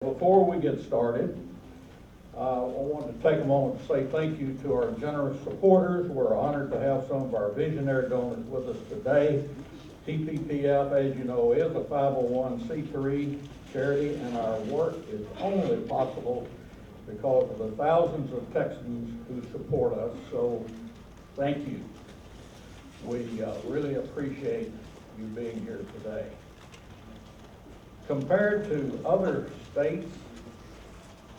Before we get started, I want to take a moment to say thank you to our generous supporters. We're honored to have some of our visionary donors with us today. TPPF, as you know, is a 501c3 charity, and our work is only possible because of the thousands of Texans who support us. So thank you. We really appreciate you being here today. Compared to other states,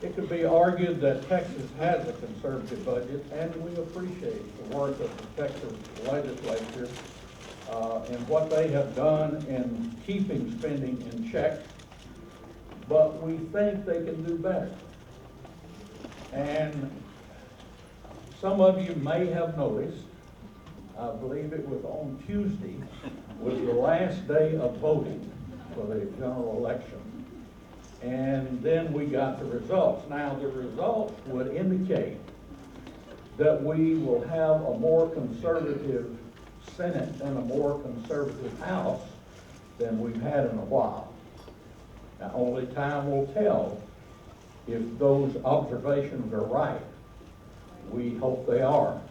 it could be argued that Texas has a conservative budget, and we appreciate the work of the Texas legislature and what they have done in keeping spending in check, but we think they can do better. And some of you may have noticed, I believe it was on Tuesday, was the last day of voting for the general election. And then we got the results. Now, the results would indicate that we will have a more conservative Senate and a more conservative House than we've had in a while. Now, only time will tell if those observations are right. We hope they are,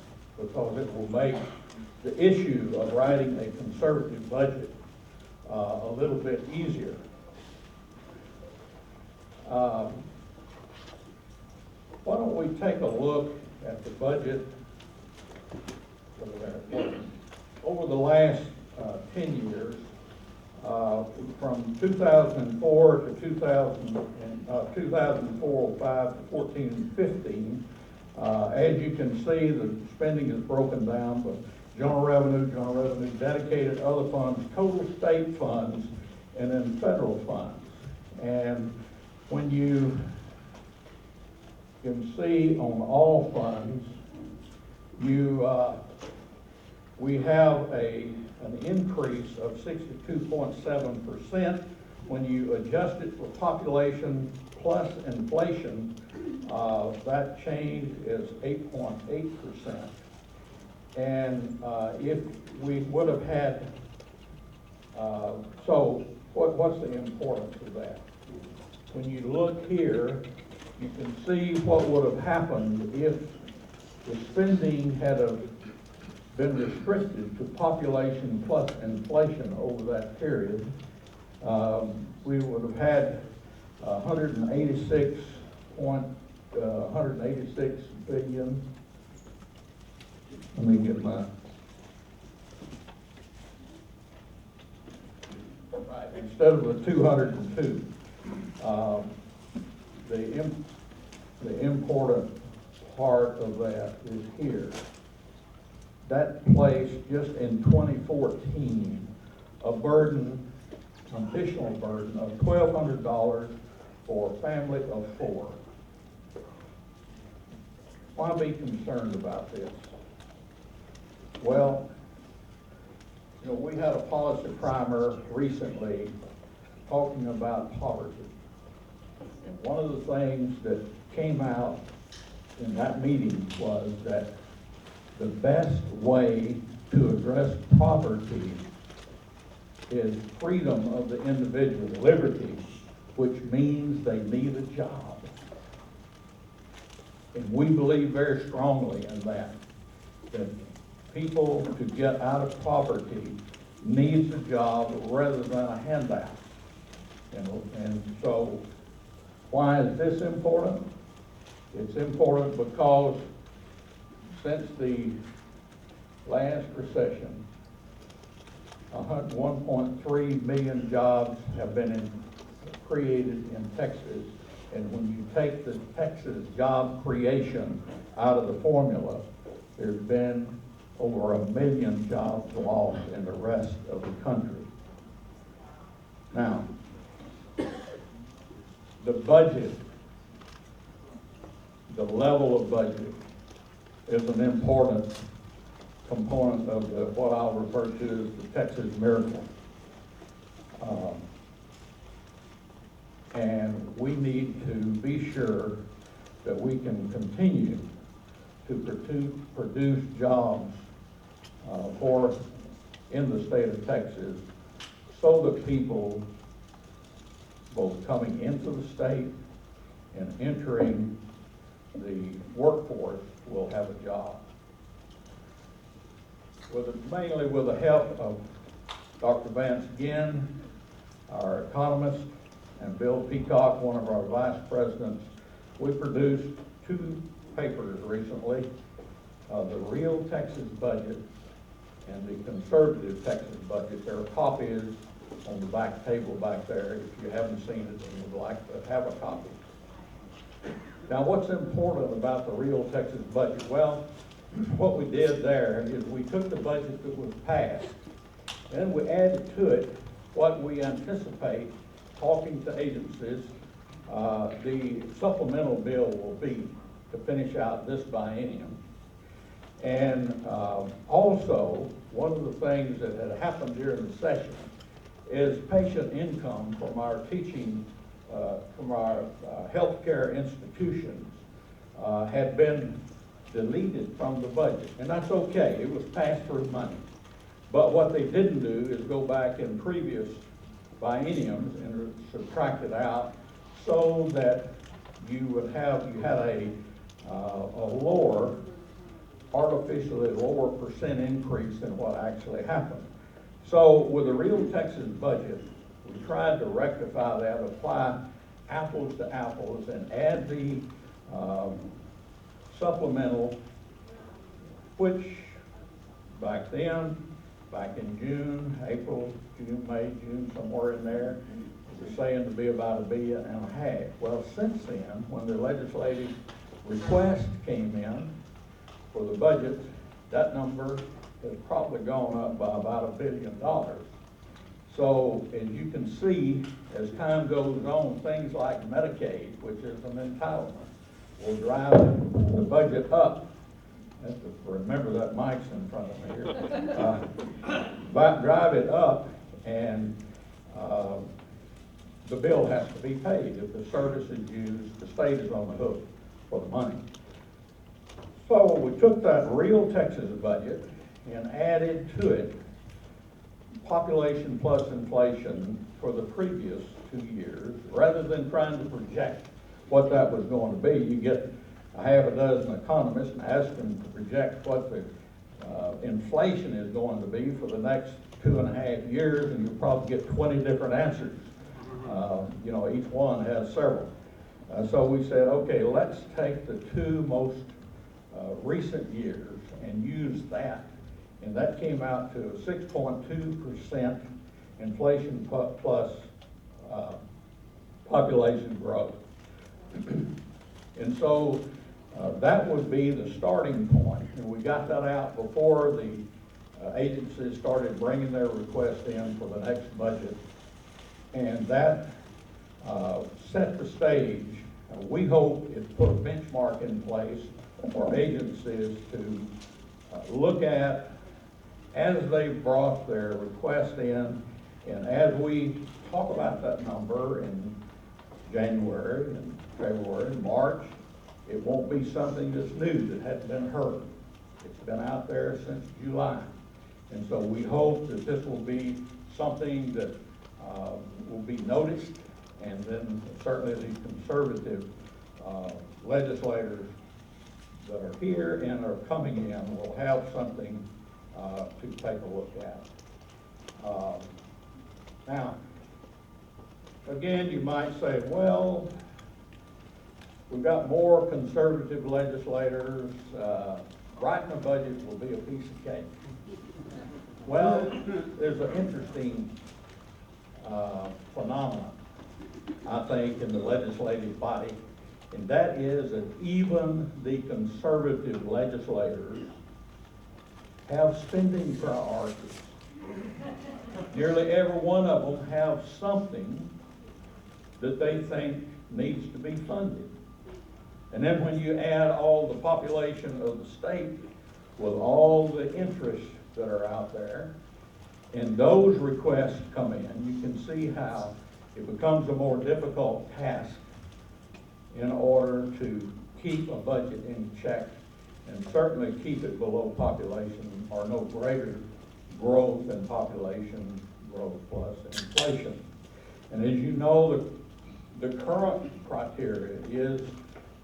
because it will make the issue of writing a conservative budget a little bit easier. Why don't we take a look at the budget over the last 10 years, from 2004 to 2004-05 to 14-15. As you can see, the spending is broken down, but general revenue, dedicated other funds, total state funds, and then federal funds. And when you can see on all funds, we have an increase of 62.7%. When you adjust it for population plus inflation, that change is 8.8%. And if we would have had, so what's the importance of that? When you look here, you can see what would have happened if the spending had been restricted to population plus inflation over that period. We would have had 186 billion. Let me get my, right, instead of the 202. The important part of that is here. That placed just in 2014 a burden, additional burden of $1,200 for a family of 4. Why be concerned about this? Well, you know, we had a policy primer recently talking about poverty. And one of the things that came out in that meeting was that the best way to address poverty is freedom of the individual, liberty, which means they need a job. And we believe very strongly in that people to get out of poverty needs a job rather than a handout. And so why is this important? It's important because since the last recession, 1.3 million jobs have been created in Texas. And when you take the Texas job creation out of the formula, there's been over 1 million jobs lost in the rest of the country. Now, the budget, the level of budget, is an important component of what I'll refer to as the Texas miracle. And we need to be sure that we can continue to produce jobs in the state of Texas so that people both coming into the state and entering the workforce will have a job. Mainly with the help of Dr. Vance Ginn, our economist, and Bill Peacock, one of our vice presidents, we produced two papers recently, the real Texas budget and the conservative Texas budget. There are copies on the back table back there if you haven't seen it and would like to have a copy. Now, what's important about the real Texas budget? Well, what we did there is we took the budget that was passed and we added to it what we anticipate, talking to agencies, the supplemental bill will be to finish out this biennium. And also, one of the things that had happened during the session is patient income from our teaching, from our healthcare institutions had been deleted from the budget. And that's okay, it was pass-through money. But what they didn't do is go back in previous bienniums and subtract it out so that you had a lower, artificially lower percent increase than what actually happened. So with the real Texas budget, we tried to rectify that, apply apples to apples, and add the supplemental, which back then, back in June, April, June, May, June, somewhere in there, it was saying to be about $1.5 billion. Well, since then, when the legislative request came in for the budget, that number has probably gone up by about $1 billion. So, as you can see, as time goes on, things like Medicaid, which is an entitlement, will drive the budget up. I have to remember that mic's in front of me here. Drive it up, and the bill has to be paid. If the service is used, the state is on the hook for the money. So we took that real Texas budget and added to it population plus inflation for the previous 2 years. Rather than trying to project what that was going to be, you get a half a dozen economists and ask them to project what the inflation is going to be for the next 2.5 years, and you'll probably get 20 different answers. Each one has several. So we said, okay, let's take the two most recent years and use that. And that came out to 6.2% inflation plus population growth. And so that would be the starting point. And we got that out before the agencies started bringing their request in for the next budget. And that set the stage. We hope it put a benchmark in place for agencies to look at as they brought their request in, and as we talk about that number in January and February and March, it won't be something that's new that hadn't been heard. It's been out there since July. And so we hope that this will be something that will be noticed, and then certainly the conservative legislators that are here and are coming in will have something to take a look at. Now, again, you might say, well, we've got more conservative legislators. Writing a budget will be a piece of cake. Well, there's an interesting phenomenon, I think, in the legislative body, and that is that even the conservative legislators have spending priorities. Nearly every one of them have something that they think needs to be funded. And then when you add all the population of the state with all the interests that are out there, and those requests come in, you can see how it becomes a more difficult task in order to keep a budget in check and certainly keep it below population or no greater growth than population growth plus inflation. And as you know, the The current criteria is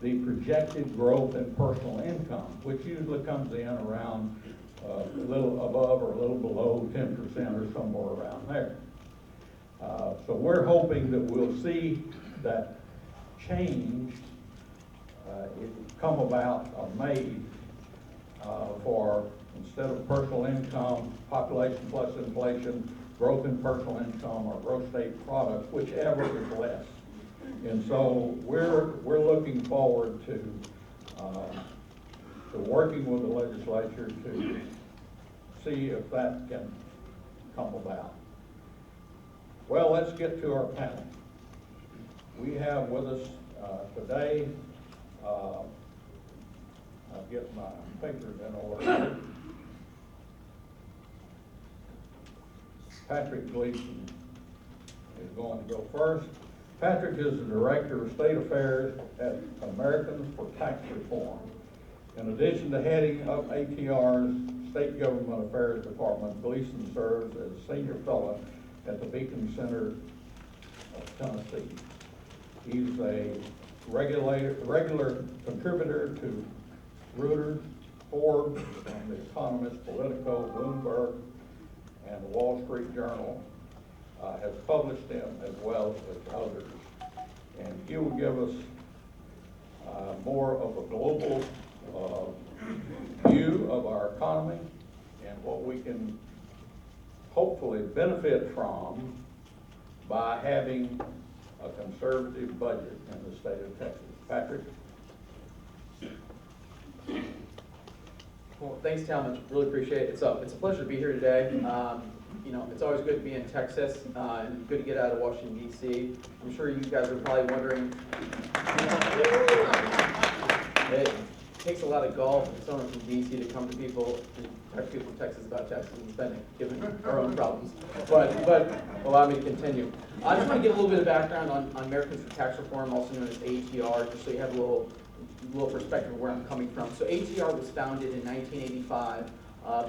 the projected growth in personal income, which usually comes in around a little above or a little below 10% or somewhere around there. So we're hoping that we'll see that change come about or made for, instead of personal income, population plus inflation, growth in personal income or gross state product, whichever is less. And so we're looking forward to working with the legislature to see if that can come about. Well, let's get to our panel. We have with us today, I'll get my papers in order. Patrick Gleason is going to go first. Patrick is the Director of State Affairs at Americans for Tax Reform. In addition to heading up ATR's State Government Affairs Department, Gleason serves as Senior Fellow at the Beacon Center of Tennessee. He's a regular contributor to Reuters, Forbes, and The Economist, Politico, Bloomberg, and the Wall Street Journal. Has published them as well as others. And he will give us more of a global view of our economy and what we can hopefully benefit from by having a conservative budget in the state of Texas. Patrick? Well, thanks, Talmadge. Really appreciate it. It's a pleasure to be here today. You know, it's always good to be in Texas and good to get out of Washington, D.C. I'm sure you guys are probably wondering, it takes a lot of golf and someone from D.C. to come to people and talk to people in Texas about taxes and spending, given our own problems. But allow me to continue. I just want to give a little bit of background on Americans for Tax Reform, also known as ATR, just so you have a little perspective of where I'm coming from. So ATR was founded in 1985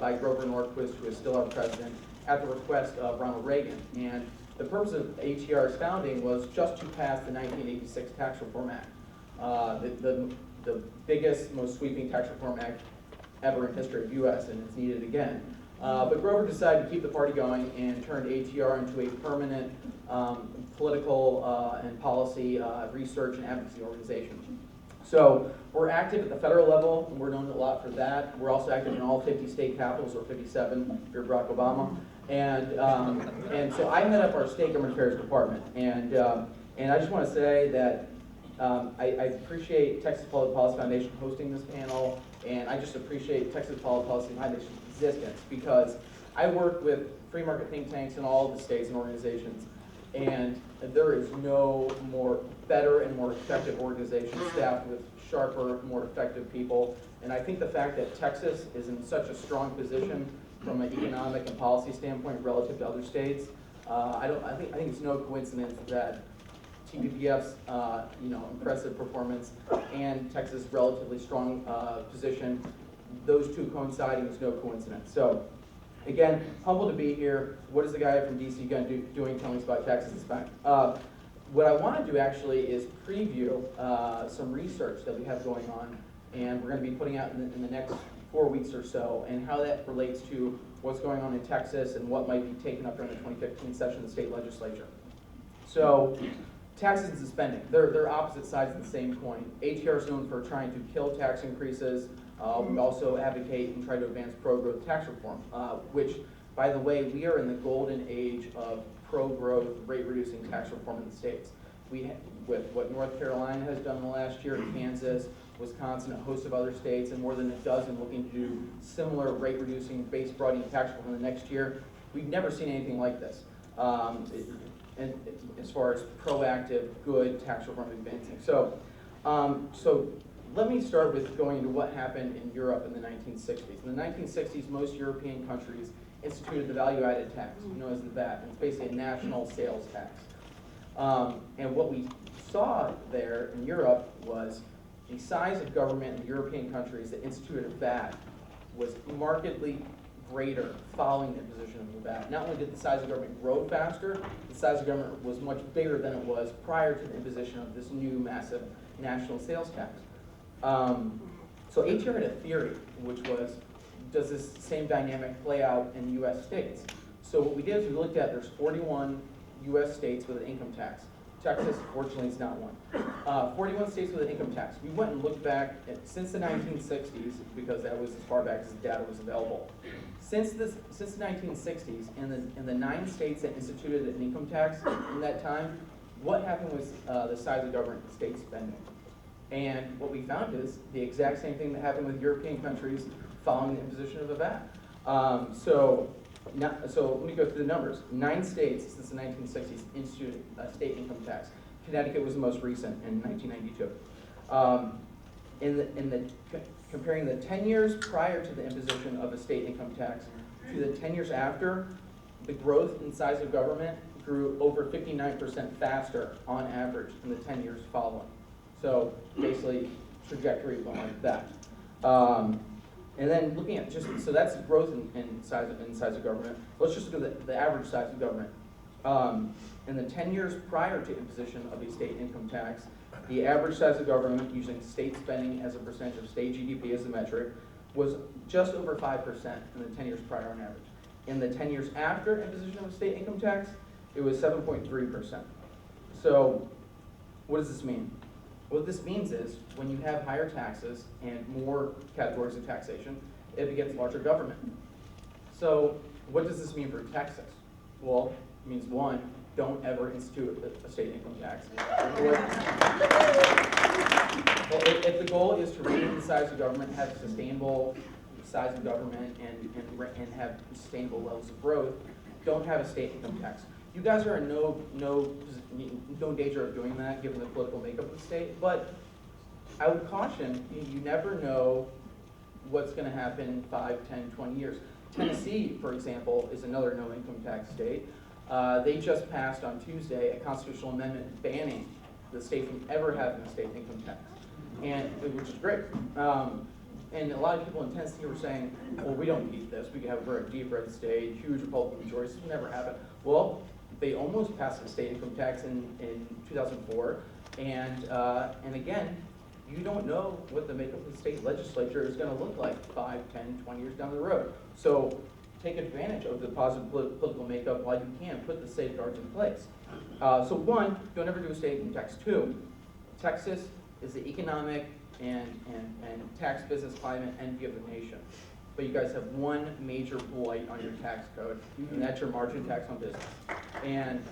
by Grover Norquist, who is still our president, at the request of Ronald Reagan. And the purpose of ATR's founding was just to pass the 1986 Tax Reform Act, the biggest, most sweeping tax reform act ever in history of U.S., and it's needed again. But Grover decided to keep the party going and turned ATR into a permanent political and policy research and advocacy organization. So we're active at the federal level, and we're known a lot for that. We're also active in all 50 state capitals, or 57 if you're Barack Obama. And so I head up our state government affairs department. And I just want to say that I appreciate Texas Public Policy Foundation hosting this panel, and I just appreciate Texas Public Policy Foundation's existence, because I work with free market think tanks in all of the states and organizations, and there is no better and more effective organization staffed with sharper, more effective people. And I think the fact that Texas is in such a strong position from an economic and policy standpoint relative to other states, I think it's no coincidence that TPPF's impressive performance and Texas' relatively strong position, those two coinciding is no coincidence. So again, humbled to be here. What is the guy from DC going to doing? Tell me about Texas this time. What I want to do actually is preview some research that we have going on, and we're going to be putting out in the next 4 weeks or so, and how that relates to what's going on in Texas and what might be taken up during the 2015 session of the state legislature. So taxes and spending, they're opposite sides of the same coin. ATR is known for trying to kill tax increases. We also advocate and try to advance pro-growth tax reform, which, by the way, we are in the golden age of pro-growth, rate-reducing tax reform in the states. With what North Carolina has done in the last year, Kansas, Wisconsin, a host of other states, and more than a dozen looking to do similar rate-reducing, base-broadening tax reform in the next year. We've never seen anything like this. And as far as proactive, good tax reform advancing. So let me start with going into what happened in Europe in the 1960s. In the 1960s, most European countries instituted the value-added tax, known as the VAT. And it's basically a national sales tax. And what we saw there in Europe was the size of government in European countries that instituted a VAT was markedly greater following the imposition of the VAT. Not only did the size of government grow faster, the size of government was much bigger than it was prior to the imposition of this new massive national sales tax. So ATR had a theory, which was, does this same dynamic play out in U.S. states? So what we did is we looked at, there's 41 U.S. states with an income tax. Texas, fortunately, is not one. 41 states with an income tax. We went and looked back at, since the 1960s, because that was as far back as the data was available. Since the 1960s, in the 9 states that instituted an income tax in that time, what happened was the size of government and state spending. And what we found is the exact same thing that happened with European countries following the imposition of the VAT. So let me go through the numbers. 9 states since the 1960s instituted a state income tax. Connecticut was the most recent in 1992. Comparing the 10 years prior to the imposition of a state income tax to the 10 years after, the growth in size of government grew over 59% faster on average in the 10 years following. So basically, trajectory going that. And then looking at so that's growth in size of government. Let's just look at the average size of government. In the 10 years prior to imposition of a state income tax, the average size of government using state spending as a percentage of state GDP as a metric was just over 5% in the 10 years prior on average. In the 10 years after imposition of a state income tax, it was 7.3%. So what does this mean? What this means is when you have higher taxes and more categories of taxation, it begets larger government. So what does this mean for Texas? Well, it means one, don't ever institute a state income tax. If the goal is to rein in the size of government, have a sustainable size of government, and have sustainable levels of growth, don't have a state income tax. You guys are in no danger of doing that, given the political makeup of the state, but I would caution, you never know what's going to happen in 5, 10, 20 years. Tennessee, for example, is another no income tax state. They just passed on Tuesday a constitutional amendment banning the state from ever having a state income tax, which is great. And a lot of people in Tennessee were saying, well, we don't need this. We can have a deep red state, huge Republican majorities. This will never happen. Well, they almost passed a state income tax in 2004. And again, you don't know what the makeup of the state legislature is going to look like 5, 10, 20 years down the road. So take advantage of the positive political makeup while you can. Put the safeguards in place. So one, don't ever do a state income tax. 2, Texas is the economic and tax business climate envy of the nation. But you guys have one major blight on your tax code, and that's your margin tax on business. And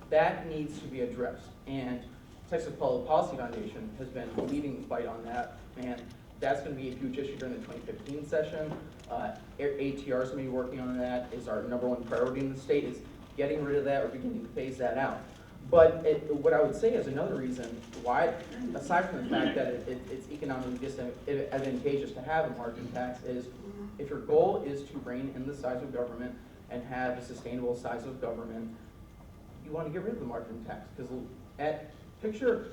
that needs to be addressed. And Texas Public Policy Foundation has been leading the fight on that, and that's going to be a huge issue during the 2015 session. ATR is going to be working on that. Is our #1 priority in the state is getting rid of that or beginning to phase that out. But what I would say is another reason why, aside from the fact that it's economically disadvantageous to have a margin tax, is if your goal is to rein in the size of government and have a sustainable size of government, you want to get rid of the margin tax. Because picture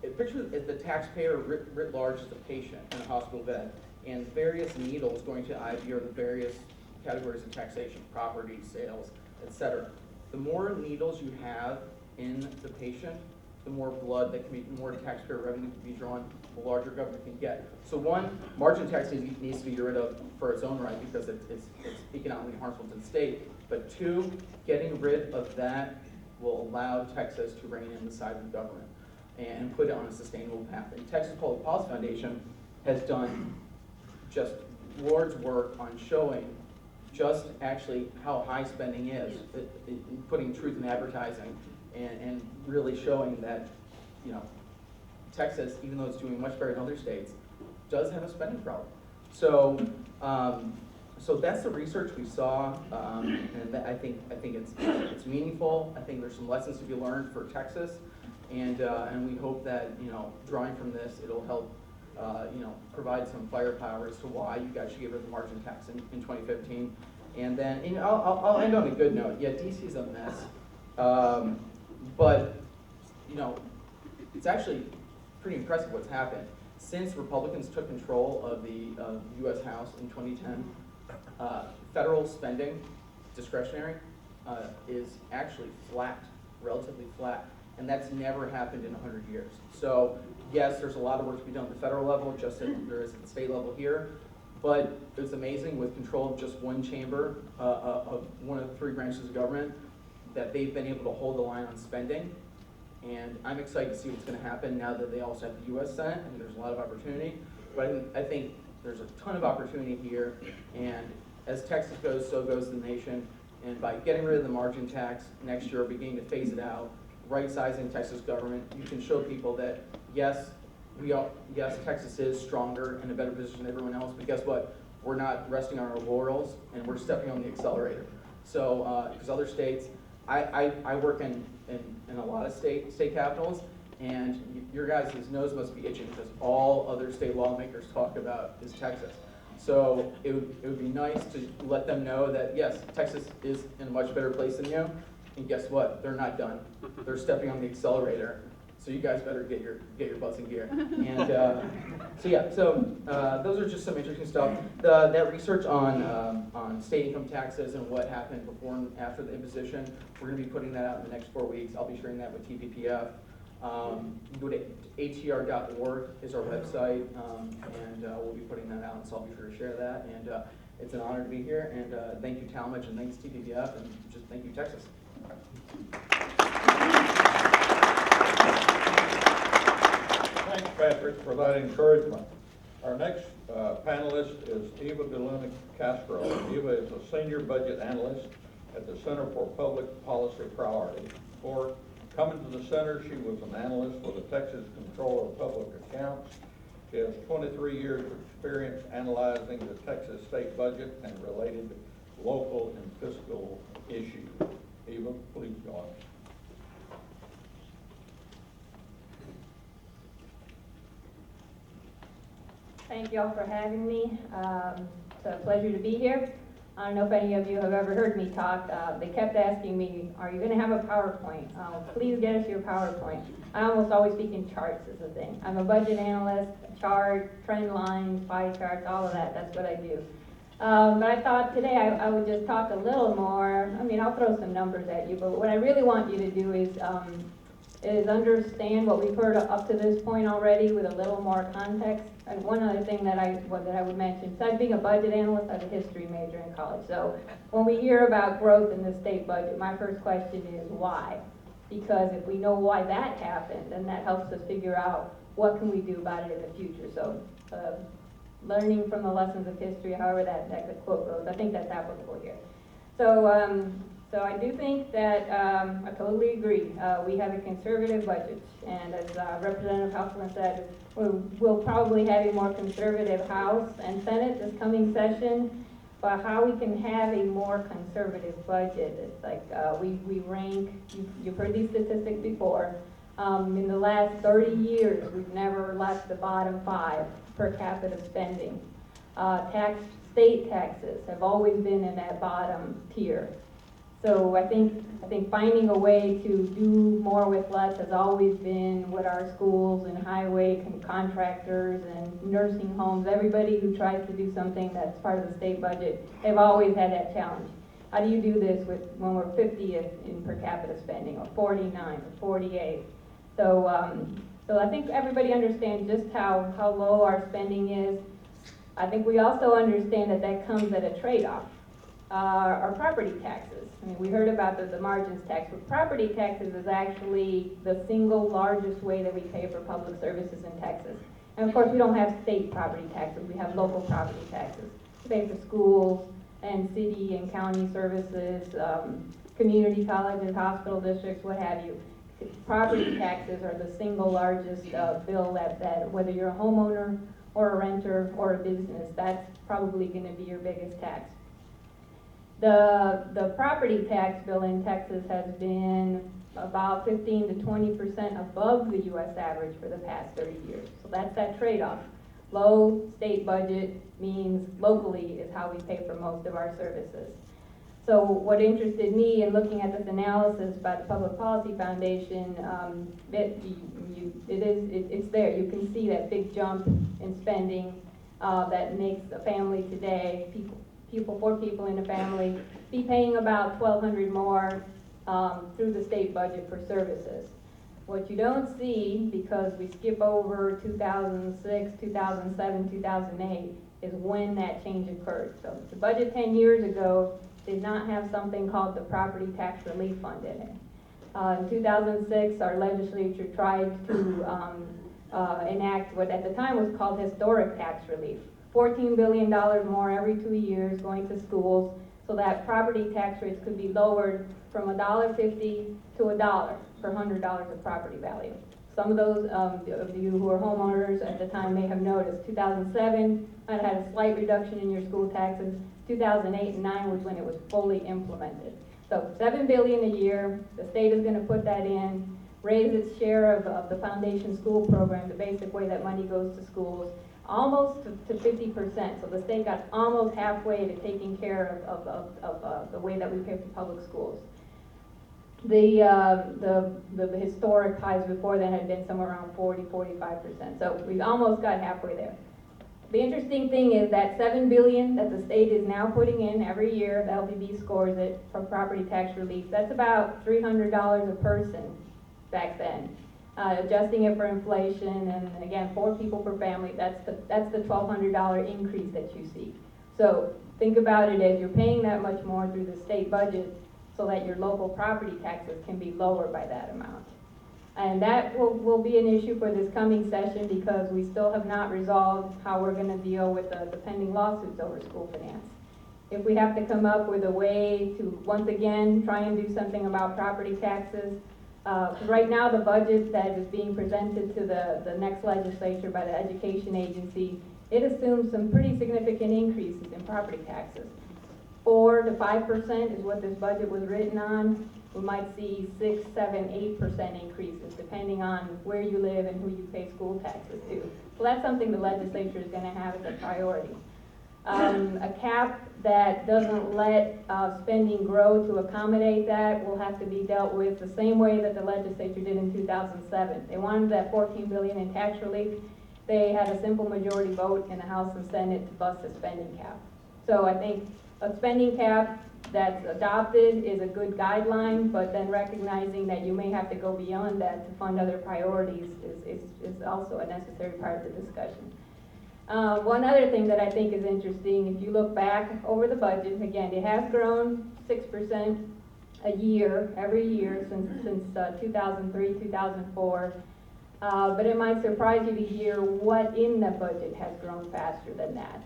the taxpayer writ large as the patient in a hospital bed, and various needles going to IV are the various categories of taxation, property, sales, etc. The more needles you have in the patient, the more blood that can be, the more taxpayer revenue can be drawn, the larger government can get. So one, margin tax needs to be rid of for its own right because it's economically harmful to the state. But 2, getting rid of that will allow Texas to rein in the size of government and put it on a sustainable path. And Texas Public Policy Foundation has done just Lord's work on showing just actually how high spending is, putting truth in advertising, and really showing that, Texas, even though it's doing much better than other states, does have a spending problem. So, so that's the research we saw, and I think it's meaningful. I think there's some lessons to be learned for Texas, and we hope that drawing from this, it'll help provide some firepower as to why you guys should get rid of the margin tax in 2015. And then I'll end on a good note. Yeah, DC's a mess. But, it's actually pretty impressive what's happened. since Republicans took control of the US House in 2010, federal spending, discretionary, is actually flat, relatively flat, and that's never happened in 100 years. So yes, there's a lot of work to be done at the federal level, just as there is at the state level here, but it's amazing with control of just one chamber, of one of the three branches of government, that they've been able to hold the line on spending. And I'm excited to see what's going to happen now that they also have the U.S. Senate, and there's a lot of opportunity. But I think there's a ton of opportunity here, and as Texas goes, so goes the nation. And by getting rid of the margin tax next year, beginning to phase it out, right-sizing Texas government, you can show people that yes, Texas is stronger and in a better position than everyone else. But guess what? We're not resting on our laurels, and we're stepping on the accelerator. So, because other states, I work in a lot of state capitals, and your guys' nose must be itching because all other state lawmakers talk about is Texas. So it would be nice to let them know that yes, Texas is in a much better place than you, and guess what? They're not done. They're stepping on the accelerator. So you guys better get your butts in gear. And those are just some interesting stuff. That research on state income taxes and what happened before and after the imposition, we're going to be putting that out in the next 4 weeks. I'll be sharing that with TPPF. You go to atr.org is our website, and we'll be putting that out, so I'll be sure to share that. And it's an honor to be here, and thank you, Talmadge, and thanks, TPPF, and just thank you, Texas. Thanks, Patrick, for that encouragement. Our next panelist is Eva DeLuna Castro. Eva is a senior budget analyst at the Center for Public Policy Priorities. Before coming to the center, she was an analyst for the Texas Controller of Public Accounts. She has 23 years of experience analyzing the Texas state budget and related local and fiscal issues. Eva, please go on. Thank you all for having me. It's a pleasure to be here. I don't know if any of you have ever heard me talk. They kept asking me, are you going to have a PowerPoint? Please get us your PowerPoint. I almost always speak in charts is the thing. I'm a budget analyst, chart, trend lines, pie charts, all of that. That's what I do. But I thought today I would just talk a little more. I mean, I'll throw some numbers at you, but what I really want you to do is understand what we've heard up to this point already with a little more context. And one other thing that I would mention, besides being a budget analyst, I was a history major in college. So when we hear about growth in the state budget, my first question is why? Because if we know why that happened, then that helps us figure out what can we do about it in the future. So learning from the lessons of history, however that quote goes, I think that's applicable here. So I do think that I totally agree. We have a conservative budget, and as Representative Housman said, we'll probably have a more conservative House and Senate this coming session. But how we can have a more conservative budget? It's like we rank. You've heard these statistics before. In the last 30 years, we've never left the bottom 5 per capita spending. State taxes have always been in that bottom tier. So I think finding a way to do more with less has always been what our schools and highway contractors and nursing homes, everybody who tries to do something that's part of the state budget, they've always had that challenge. How do you do this when we're 50th in per capita spending, or 49, or 48? So I think everybody understands just how low our spending is. I think we also understand that comes at a trade-off. Our property taxes. I mean, we heard about the margins tax, but property taxes is actually the single largest way that we pay for public services in Texas. And of course, we don't have state property taxes, we have local property taxes. We pay for schools and city and county services, community colleges, hospital districts, what have you. Property taxes are the single largest bill that whether you're a homeowner or a renter or a business, that's probably going to be your biggest tax. The property tax bill in Texas has been about 15 to 20% above the U.S. average for the past 30 years. So that's that trade-off. Low state budget means locally is how we pay for most of our services. So what interested me in looking at this analysis by the Public Policy Foundation, it's there. You can see that big jump in spending that makes a family today, four people in a family, be paying about $1,200 more through the state budget for services. What you don't see, because we skip over 2006, 2007, 2008, is when that change occurred. So the budget 10 years ago did not have something called the Property Tax Relief Fund in it. In 2006, our legislature tried to enact what at the time was called historic tax relief. $14 billion more every 2 years going to schools so that property tax rates could be lowered from $1.50 to $1 per $100 of property value. Some of those of you who are homeowners at the time may have noticed 2007 might have had a slight reduction in your school taxes. 2008 and 9 was when it was fully implemented. So $7 billion a year, the state is going to put that in, raise its share of the foundation school program, the basic way that money goes to schools, almost to 50%. So the state got almost halfway to taking care of the way that we pay for public schools. The historic highs before then had been somewhere around 40–45%. So we almost got halfway there. The interesting thing is that $7 billion that the state is now putting in every year, the LBB scores it for property tax relief. That's about $300 a person back then. Adjusting it for inflation, and again, 4 people per family, that's the $1,200 increase that you see. So think about it as you're paying that much more through the state budget so that your local property taxes can be lower by that amount. And that will be an issue for this coming session because we still have not resolved how we're going to deal with the pending lawsuits over school finance. If we have to come up with a way to, once again, try and do something about property taxes, right now the budget that is being presented to the next legislature by the education agency, it assumes some pretty significant increases in property taxes. 4 to 5% is what this budget was written on. We might see 6, 7, 8% increases depending on where you live and who you pay school taxes to. So that's something the legislature is going to have as a priority. A cap that doesn't let spending grow to accommodate that will have to be dealt with the same way that the legislature did in 2007. They wanted that $14 billion in tax relief. They had a simple majority vote in the House and Senate to bust the spending cap. So I think a spending cap that's adopted is a good guideline, but then recognizing that you may have to go beyond that to fund other priorities is also a necessary part of the discussion. One other thing that I think is interesting, if you look back over the budget, again, it has grown 6% a year, every year since 2003, 2004. But it might surprise you to hear what in the budget has grown faster than that.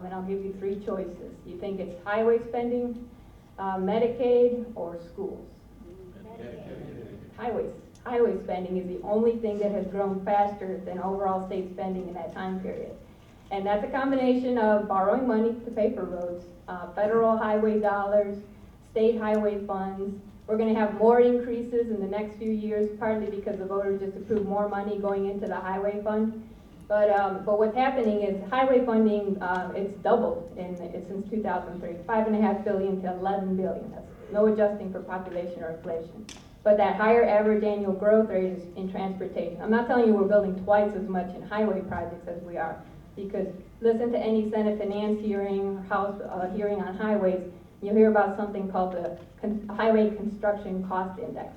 And I'll give you 3 choices. You think it's highway spending, Medicaid, or schools? Highway spending is the only thing that has grown faster than overall state spending in that time period. And that's a combination of borrowing money to pay for roads, federal highway dollars, state highway funds. We're going to have more increases in the next few years, partly because the voters just approved more money going into the highway fund. But what's happening is highway funding, it's doubled since 2003, $5.5 billion to $11 billion. That's no adjusting for population or inflation. But that higher average annual growth rate is in transportation. I'm not telling you we're building twice as much in highway projects as we are, because listen to any Senate Finance hearing, House hearing on highways, you'll hear about something called the Highway Construction Cost Index.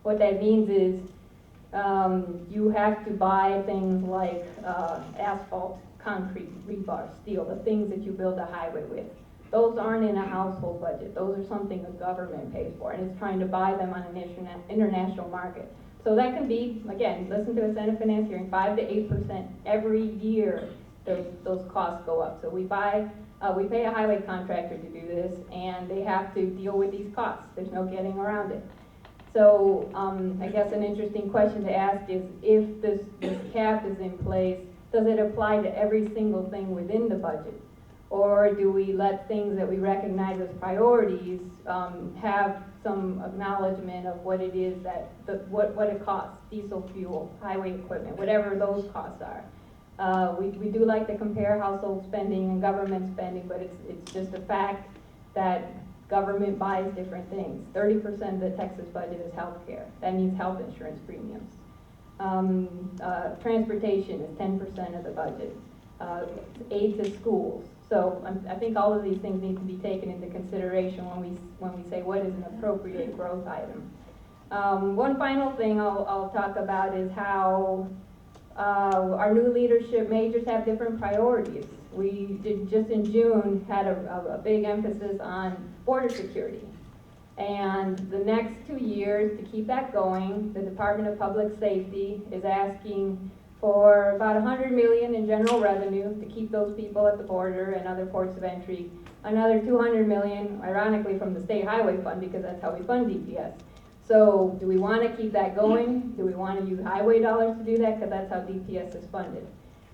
What that means is you have to buy things like asphalt, concrete, rebar, steel, the things that you build a highway with. Those aren't in a household budget. Those are something the government pays for, and it's trying to buy them on an international market. So that can be, again, listen to a Senate Finance hearing, 5 to 8% every year. Those costs go up. So we pay a highway contractor to do this, and they have to deal with these costs. There's no getting around it. So I guess an interesting question to ask is, if this cap is in place, does it apply to every single thing within the budget? Or do we let things that we recognize as priorities have some acknowledgement of what it is that, what it costs, diesel fuel, highway equipment, whatever those costs are. We do like to compare household spending and government spending, but it's just a fact that Government buys different things. 30% of the Texas budget is healthcare. That means health insurance premiums. Transportation is 10% of the budget. Aid to schools. So I think all of these things need to be taken into consideration when we say what is an appropriate growth item. One final thing I'll talk about is how our new leadership majors have different priorities. We just in June had a big emphasis on border security. And the next 2 years, to keep that going, the Department of Public Safety is asking for about $100 million in general revenue to keep those people at the border and other ports of entry. Another $200 million, ironically, from the State Highway Fund, because that's how we fund DPS. So do we want to keep that going? Do we want to use highway dollars to do that? Because that's how DPS is funded.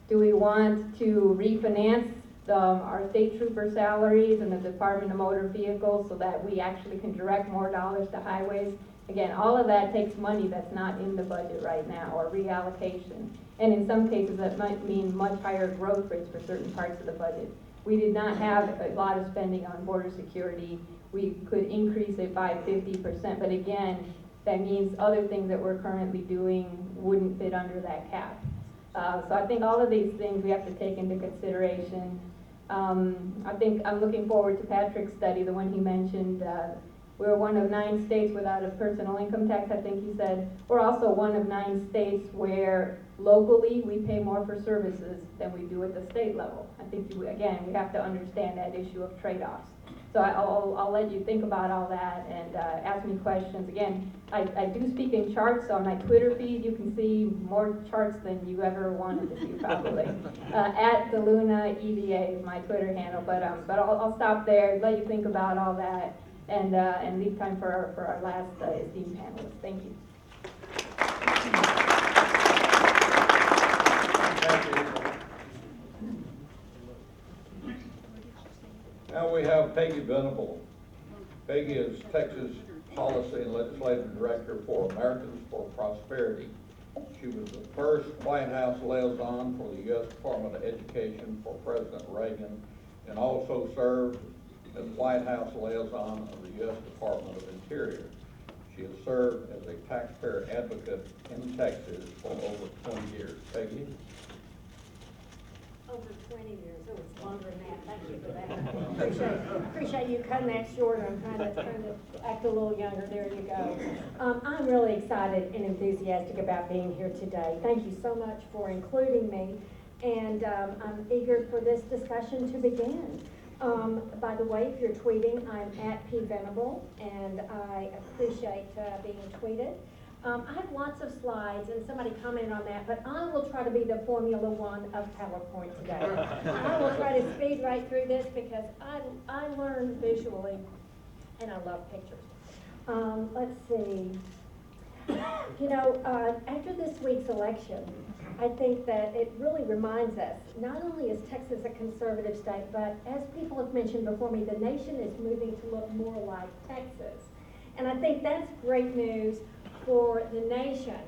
Do we want to refinance our state trooper salaries and the Department of Motor Vehicles so that we actually can direct more dollars to highways? Again, all of that takes money that's not in the budget right now, or reallocation. And in some cases, that might mean much higher growth rates for certain parts of the budget. We did not have a lot of spending on border security. We could increase it by 50%, but again, that means other things that we're currently doing wouldn't fit under that cap. So I think all of these things we have to take into consideration. I think I'm looking forward to Patrick's study, the one he mentioned. We're one of 9 states without a personal income tax, I think he said. We're also one of 9 states where locally we pay more for services than we do at the state level. I think, again, we have to understand that issue of trade-offs. So I'll let you think about all that and ask me questions. Again, I do speak in charts, so on my Twitter feed you can see more charts than you ever wanted to see probably. At the Luna EVA is my Twitter handle, but I'll stop there, let you think about all that, and leave time for our last esteemed panelists. Thank you. Thank you. Now we have Peggy Venable. Peggy is Texas Policy and Legislative Director for Americans for Prosperity. She was the first White House liaison for the U.S. Department of Education for President Reagan, and also served as White House liaison of the U.S. Department of Interior. She has served as a taxpayer advocate in Texas for over 20 years. Peggy? Over 20 years, oh, it's longer than that, thank you for that. Appreciate you cutting that short. I'm trying to act a little younger, there you go. I'm really excited and enthusiastic about being here today. Thank you so much for including me, and I'm eager for this discussion to begin. By the way, if you're tweeting, I'm at @pvenable, and I appreciate being tweeted. I have lots of slides, and somebody commented on that, but I will try to be the Formula One of PowerPoint today. I will try to speed right through this because I learn visually, and I love pictures. Let's see. You know, after this week's election, I think that it really reminds us, not only is Texas a conservative state, but as people have mentioned before me, the nation is moving to look more like Texas. And I think that's great news for the nation.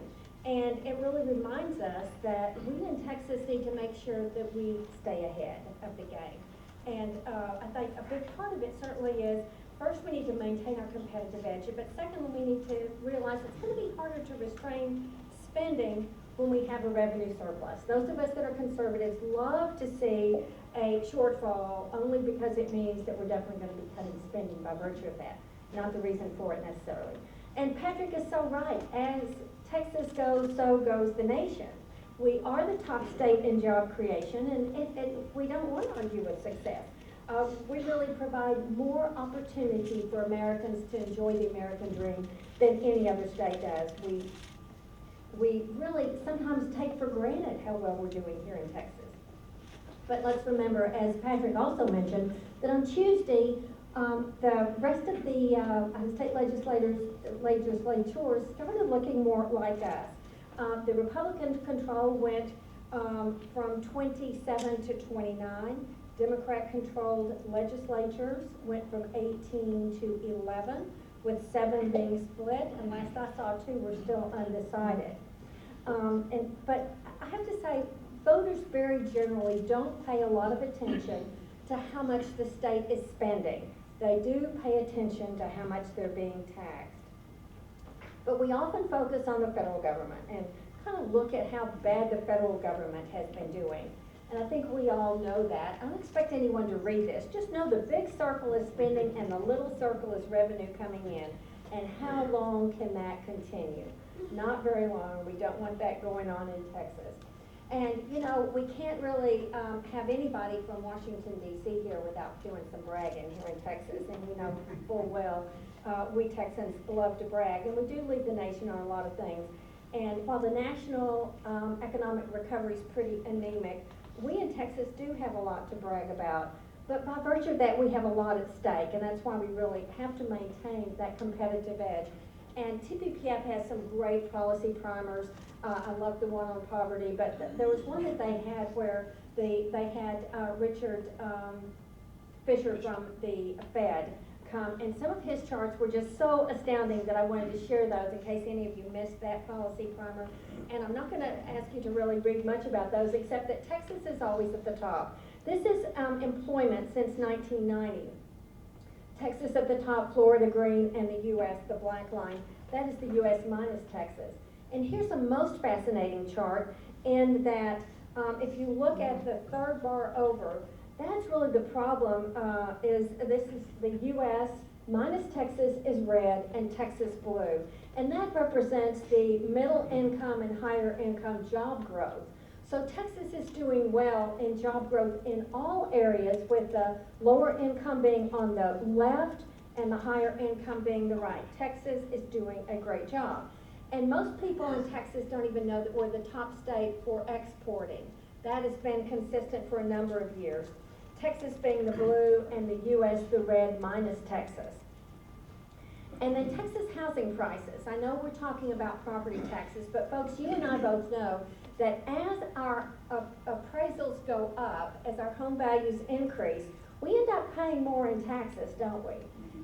And it really reminds us that we in Texas need to make sure that we stay ahead of the game. And I think a big part of it certainly is, first we need to maintain our competitive edge, but secondly we need to realize it's going to be harder to restrain spending when we have a revenue surplus. Those of us that are conservatives love to see a shortfall only because it means that we're definitely going to be cutting spending by virtue of that, not the reason for it necessarily. And Patrick is so right. As Texas goes, so goes the nation. We are the top state in job creation, and we don't want to argue with success. We really provide more opportunity for Americans to enjoy the American dream than any other state does. We really sometimes take for granted how well we're doing here in Texas. But let's remember, as Patrick also mentioned, that on Tuesday, the rest of the state legislatures started looking more like us. The Republican control went from 27 to 29. Democrat-controlled legislatures went from 18 to 11, with 7 being split, and last I saw 2 were still undecided. But I have to say, voters very generally don't pay a lot of attention to how much the state is spending. they do pay attention to how much they're being taxed. But we often focus on the federal government and kind of look at how bad the federal government has been doing. And I think we all know that. I don't expect anyone to read this. Just know the big circle is spending and the little circle is revenue coming in. And how long can that continue? Not very long. We don't want that going on in Texas. And, you know, we can't really have anybody from Washington, D.C. here without doing some bragging here in Texas. And, you know, full well, we Texans love to brag. And we do lead the nation on a lot of things. And while the national economic recovery is pretty anemic, we in Texas do have a lot to brag about. But by virtue of that, we have a lot at stake, and that's why we really have to maintain that competitive edge. And TPPF has some great policy primers. I love the one on poverty, but there was one that they had where they had Richard Fisher from the Fed come, and some of his charts were just so astounding that I wanted to share those in case any of you missed that policy primer. And I'm not going to ask you to really read much about those, except that Texas is always at the top. This is employment since 1990. Texas at the top, Florida green, and the U.S., the black line. That is the U.S. minus Texas. And here's the most fascinating chart in that if you look at the third bar over, that's really the problem. This is the U.S. minus Texas is red and Texas blue. And that represents the middle income and higher income job growth. So Texas is doing well in job growth in all areas, with the lower income being on the left and the higher income being the right. Texas is doing a great job. And most people in Texas don't even know that we're the top state for exporting. That has been consistent for a number of years. Texas being the blue and the U.S. the red minus Texas. And then Texas housing prices. I know we're talking about property taxes, but folks, you and I both know that as our appraisals go up, as our home values increase, we end up paying more in taxes, don't we?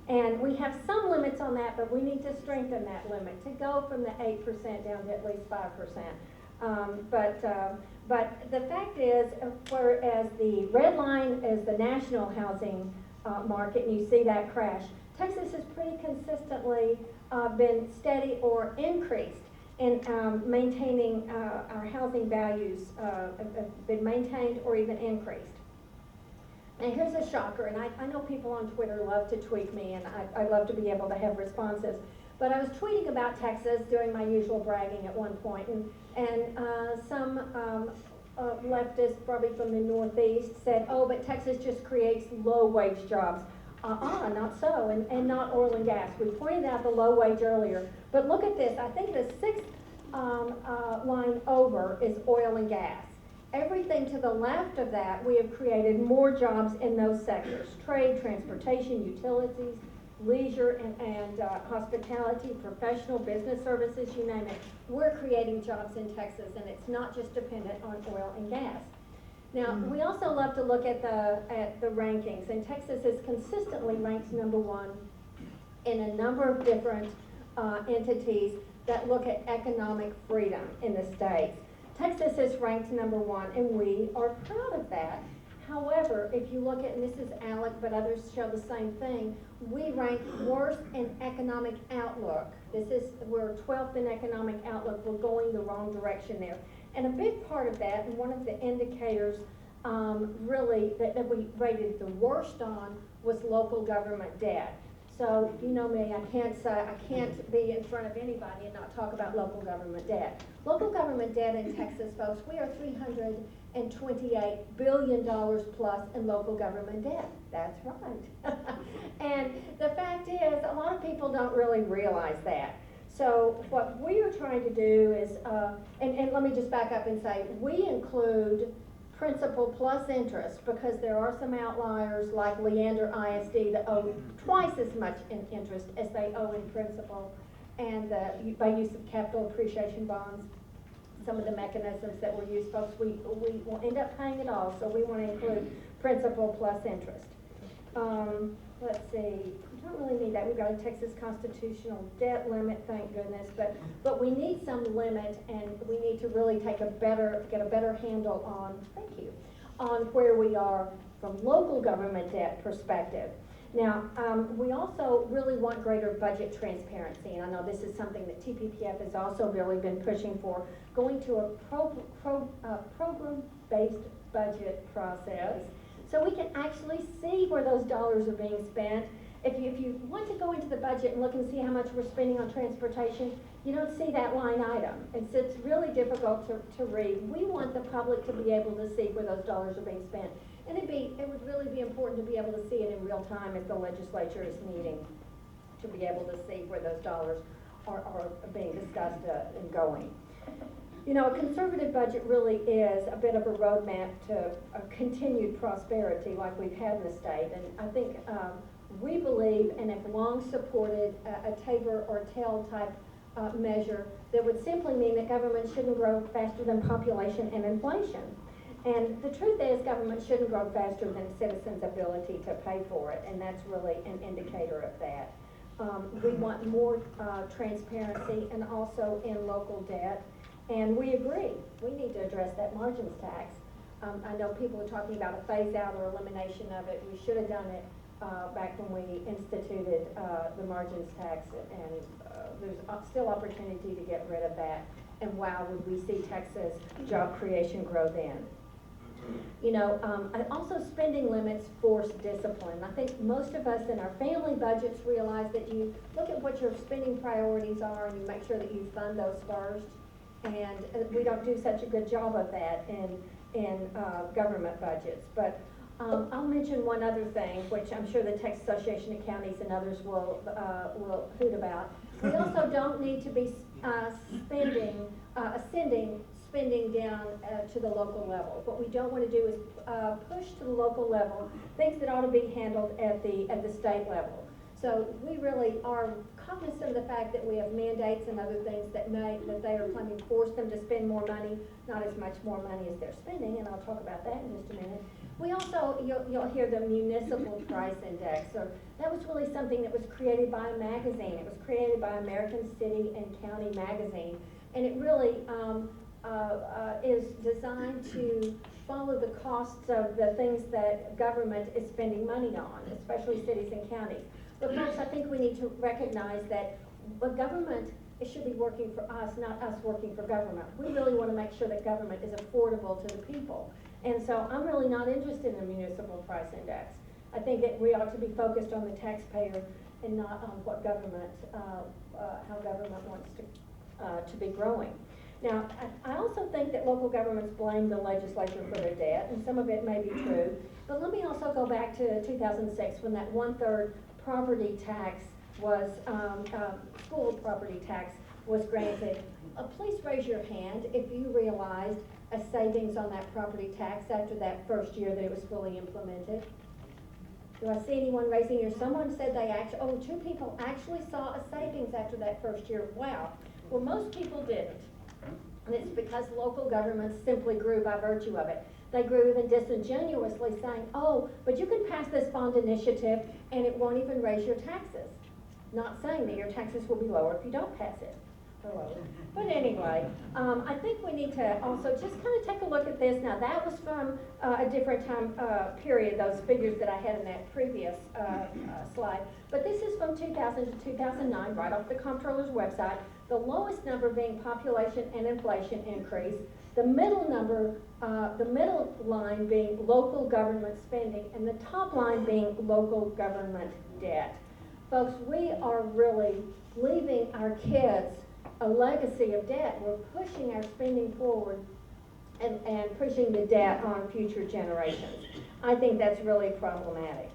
And we have some limits on that, but we need to strengthen that limit to go from the 8% down to at least 5%. But the fact is, whereas the red line is the national housing market, and you see that crash, Texas has pretty consistently been steady or increased in maintaining our housing values, have been maintained or even increased. And here's a shocker, and I know people on Twitter love to tweet me, and I love to be able to have responses. But I was tweeting about Texas, doing my usual bragging at one point, and some leftists, probably from the Northeast, said, oh, but Texas just creates low-wage jobs. Not so, and not oil and gas. We pointed out the low wage earlier, but look at this. I think the sixth line over is oil and gas. Everything to the left of that, we have created more jobs in those sectors: trade, transportation, utilities, leisure, and hospitality, professional business services, you name it. We're creating jobs in Texas, and it's not just dependent on oil and gas. Now, we also love to look at the rankings, and Texas is consistently ranked #1 in a number of different entities that look at economic freedom in the states. Texas is ranked #1, and we are proud of that. However, if you look at, and this is ALEC, but others show the same thing, we rank worst in economic outlook. We're 12th in economic outlook. We're going the wrong direction there. And a big part of that, and one of the indicators really that we rated the worst on, was local government debt. So you know me, I can't be in front of anybody and not talk about local government debt. Local government debt in Texas, folks, we are $328 billion plus in local government debt. That's right. And the fact is, a lot of people don't really realize that. So what we are trying to do is, and let me just back up and say, we include principal plus interest because there are some outliers like Leander ISD that owe twice as much in interest as they owe in principal, and by use of capital appreciation bonds, some of the mechanisms that were used, folks, we will end up paying it all, so we want to include principal plus interest. Let's see, we don't really need that. We've got a Texas constitutional debt limit, thank goodness, but we need some limit, and we need to really get a better handle on, on where we are from local government debt perspective. Now, we also really want greater budget transparency, and I know this is something that TPPF has also really been pushing for, going to a program-based budget process, so we can actually see where those dollars are being spent. If you want to go into the budget and look and see how much we're spending on transportation, you don't see that line item. It's really difficult to read. We want the public to be able to see where those dollars are being spent. And it would really be important to be able to see it in real time as the legislature is meeting, to be able to see where those dollars are being discussed and going. You know, a conservative budget really is a bit of a roadmap to a continued prosperity like we've had in the state. And I think we believe and have long supported a Tabor or TEL type measure that would simply mean that government shouldn't grow faster than population and inflation. And the truth is, government shouldn't grow faster than citizens' ability to pay for it, and that's really an indicator of that. We want more transparency and also in local debt, and we agree, we need to address that margins tax. I know people are talking about a phase out or elimination of it. We should have done it back when we instituted the margins tax, and there's still opportunity to get rid of that. And wow, would we see Texas job creation grow then? You know, also spending limits force discipline. I think most of us in our family budgets realize that you look at what your spending priorities are and you make sure that you fund those first. And we don't do such a good job of that in government budgets. But I'll mention one other thing, which I'm sure the Texas Association of Counties and others will hoot about. We also don't need to be ascending spending down to the local level. What we don't want to do is push to the local level things that ought to be handled at the state level. So we really are cognizant of the fact that we have mandates and other things that they are claiming force them to spend more money, not as much more money as they're spending, and I'll talk about that in just a minute. We also, you'll hear the municipal price index. So that was really something that was created by a magazine. It was created by American City and County Magazine, and it really is designed to follow the costs of the things that government is spending money on, especially cities and counties. But folks, I think we need to recognize that government, it should be working for us, not us working for government. We really want to make sure that government is affordable to the people. And so I'm really not interested in a municipal price index. I think that we ought to be focused on the taxpayer and not on what government, how government wants to be growing. Now, I also think that local governments blame the legislature for their debt, and some of it may be true. But let me also go back to 2006 when that 1/3 property tax was, school property tax was granted. Please raise your hand if you realized a savings on that property tax after that first year that it was fully implemented. Do I see anyone raising here? Someone said they actually, 2 people actually saw a savings after that first year. Wow. Well, most people didn't. And it's because local governments simply grew by virtue of it. They grew even disingenuously saying, oh, but you can pass this bond initiative and it won't even raise your taxes. Not saying that your taxes will be lower if you don't pass it. But anyway, I think we need to also just kind of take a look at this. Now that was from a different time period, those figures that I had in that previous slide. But this is from 2000 to 2009, right off the comptroller's website. The lowest number being population and inflation increase. The middle number, the middle line being local government spending, and the top line being local government debt. Folks, we are really leaving our kids a legacy of debt. We're pushing our spending forward and pushing the debt on future generations. I think that's really problematic.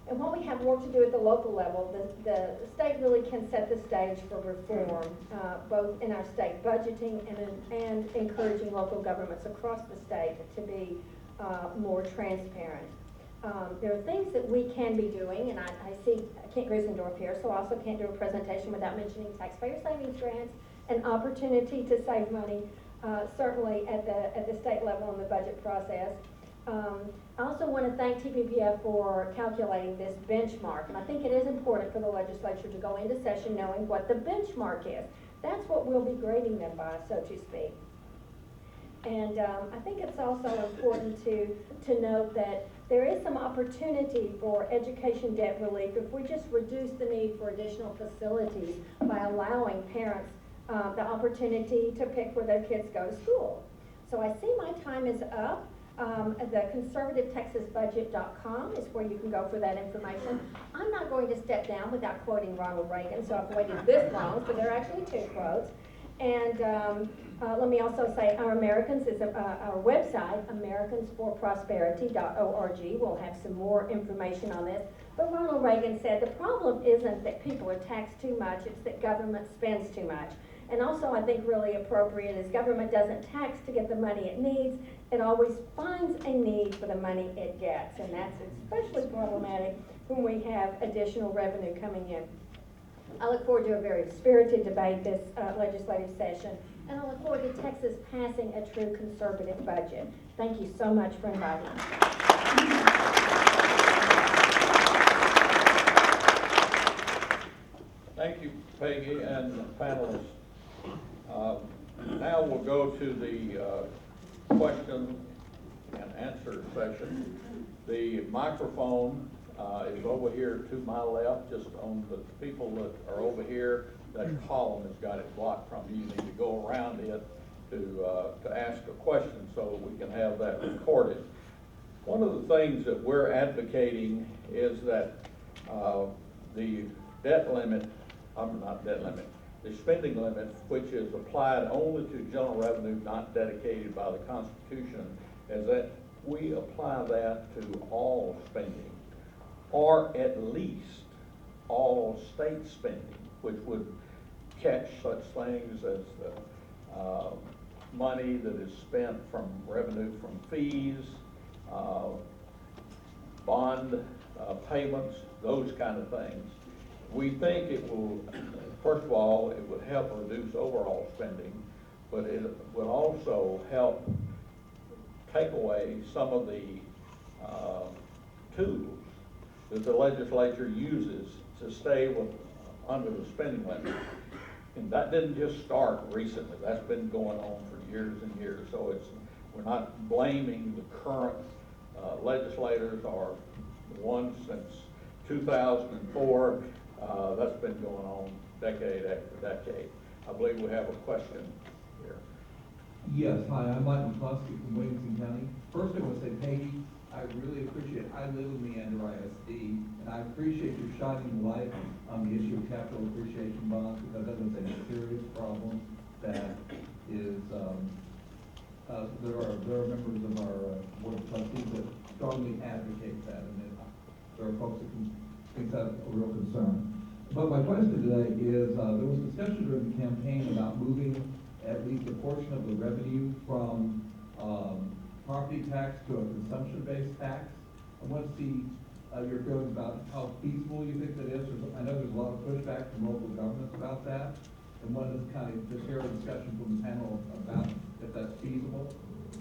And while we have work to do at the local level, the state really can set the stage for reform, both in our state budgeting and encouraging local governments across the state to be more transparent. There are things that we can be doing, and I see Kent Grisendorf here, so I also can't do a presentation without mentioning taxpayer savings grants, an opportunity to save money, certainly at the state level in the budget process. I also want to thank TPPF for calculating this benchmark, and I think it is important for the legislature to go into session knowing what the benchmark is. That's what we'll be grading them by, so to speak. And I think it's also important to note that there is some opportunity for education debt relief if we just reduce the need for additional facilities by allowing parents the opportunity to pick where their kids go to school. So I see my time is up. The conservativetexasbudget.com is where you can go for that information. I'm not going to step down without quoting Ronald Reagan, so I've waited this long, so there are actually 2 quotes. And let me also say our website, americansforprosperity.org, will have some more information on this. But Ronald Reagan said the problem isn't that people are taxed too much, it's that government spends too much. And also I think really appropriate is government doesn't tax to get the money it needs, it always finds a need for the money it gets. And that's especially problematic when we have additional revenue coming in. I look forward to a very spirited debate this legislative session, and I look forward to Texas passing a true conservative budget. Thank you so much for inviting me. Thank you, Peggy, and the panelists. Now we'll go to the question and answer session. The microphone is over here to my left, just on the people that are over here. That column has got it blocked from you. You need to go around it to ask a question so we can have that recorded. One of the things that we're advocating is that the debt limit, the spending limit, which is applied only to general revenue not dedicated by the Constitution, is that we apply that to all spending, or at least all state spending, which would catch such things as the money that is spent from revenue from fees, bond payments, those kind of things. We think it will, first of all, it would help reduce overall spending, but it would also help take away some of the tools that the legislature uses to stay under the spending limit. And that didn't just start recently. That's been going on for years and years. So we're not blaming the current legislators or the ones since 2004. That's been going on decade after decade. I believe we have a question here. Yes, hi, I'm Mike McCluskey from Williamson County. First, I want to say, Peggy, I really appreciate, I live in Leander ISD, and I appreciate you shining light on the issue of capital appreciation bonds, because that is a serious problem that is, there are members of our board of trustees that strongly advocate that, and there are folks that think that's a real concern. But my question today is, there was discussion during the campaign about moving at least a portion of the revenue from property tax to a consumption-based tax. I want to see your feelings about how feasible you think that is. I know there's a lot of pushback from local governments about that, and wanted to kind of just hear a discussion from the panel about if that's feasible.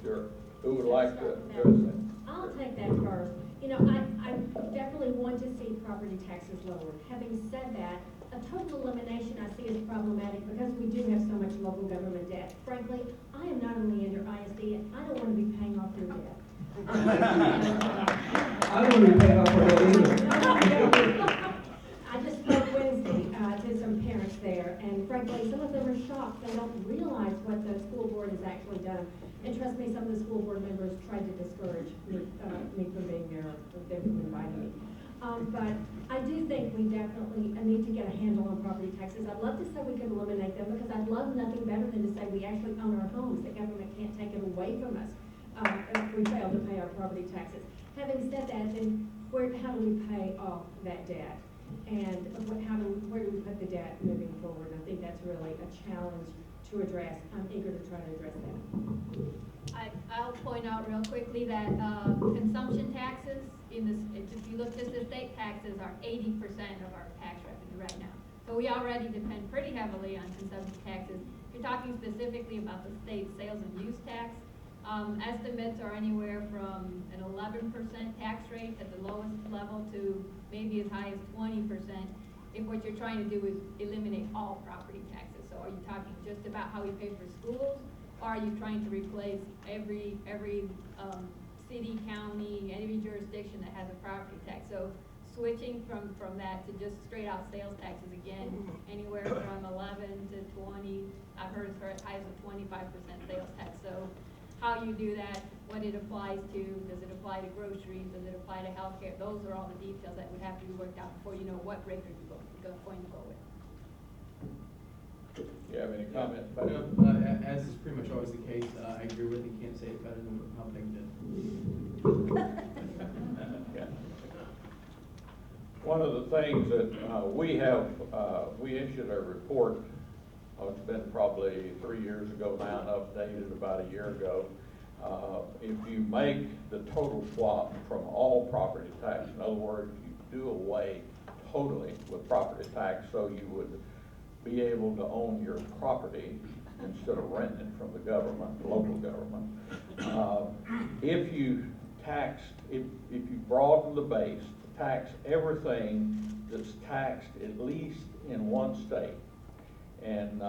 Sure. Who would like to address that? I'll take that first. You know, I definitely want to see property taxes lowered. Having said that, a total elimination I see as problematic because we do have so much local government debt. Frankly, I am not only under ISD, and I don't want to be paying off your debt. I don't want to be paying off for that either. I just spoke Wednesday to some parents there, and frankly, some of them are shocked. They don't realize what the school board has actually done. And trust me, some of the school board members tried to discourage me from being there, or them from inviting me. But I do think we definitely need to get a handle on property taxes. I'd love to say we could eliminate them, because I'd love nothing better than to say we actually own our homes. The government can't take it away from us if we fail to pay our property taxes. Having said that, then how do we pay off that debt? And where do we put the debt moving forward? I think that's really a challenge to address. I'm eager to try to address that. I'll point out real quickly that consumption taxes, if you look at the state taxes, are 80% of our tax revenue right now. So we already depend pretty heavily on consumption taxes. If you're talking specifically about the state sales and use tax, estimates are anywhere from an 11% tax rate at the lowest level to maybe as high as 20% if what you're trying to do is eliminate all property taxes. So are you talking just about how we pay for schools, are you trying to replace every city, county, every jurisdiction that has a property tax? So switching from that to just straight out sales taxes, again, anywhere from 11 to 20, I've heard as high as a 25% sales tax. So how you do that, what it applies to, does it apply to groceries, does it apply to healthcare? Those are all the details that would have to be worked out before you know what rate you're going to go with. You have any comments about it? As is pretty much always the case, I agree with you, can't say it better than how Peg did. Yeah. One of the things that we issued a report, it's been probably 3 years ago now, and updated about a year ago. If you make the total swap from all property tax, in other words, you do away totally with property tax, so you would be able to own your property instead of renting it from the government, the local government. If you broaden the base, tax everything that's taxed at least in one state. And,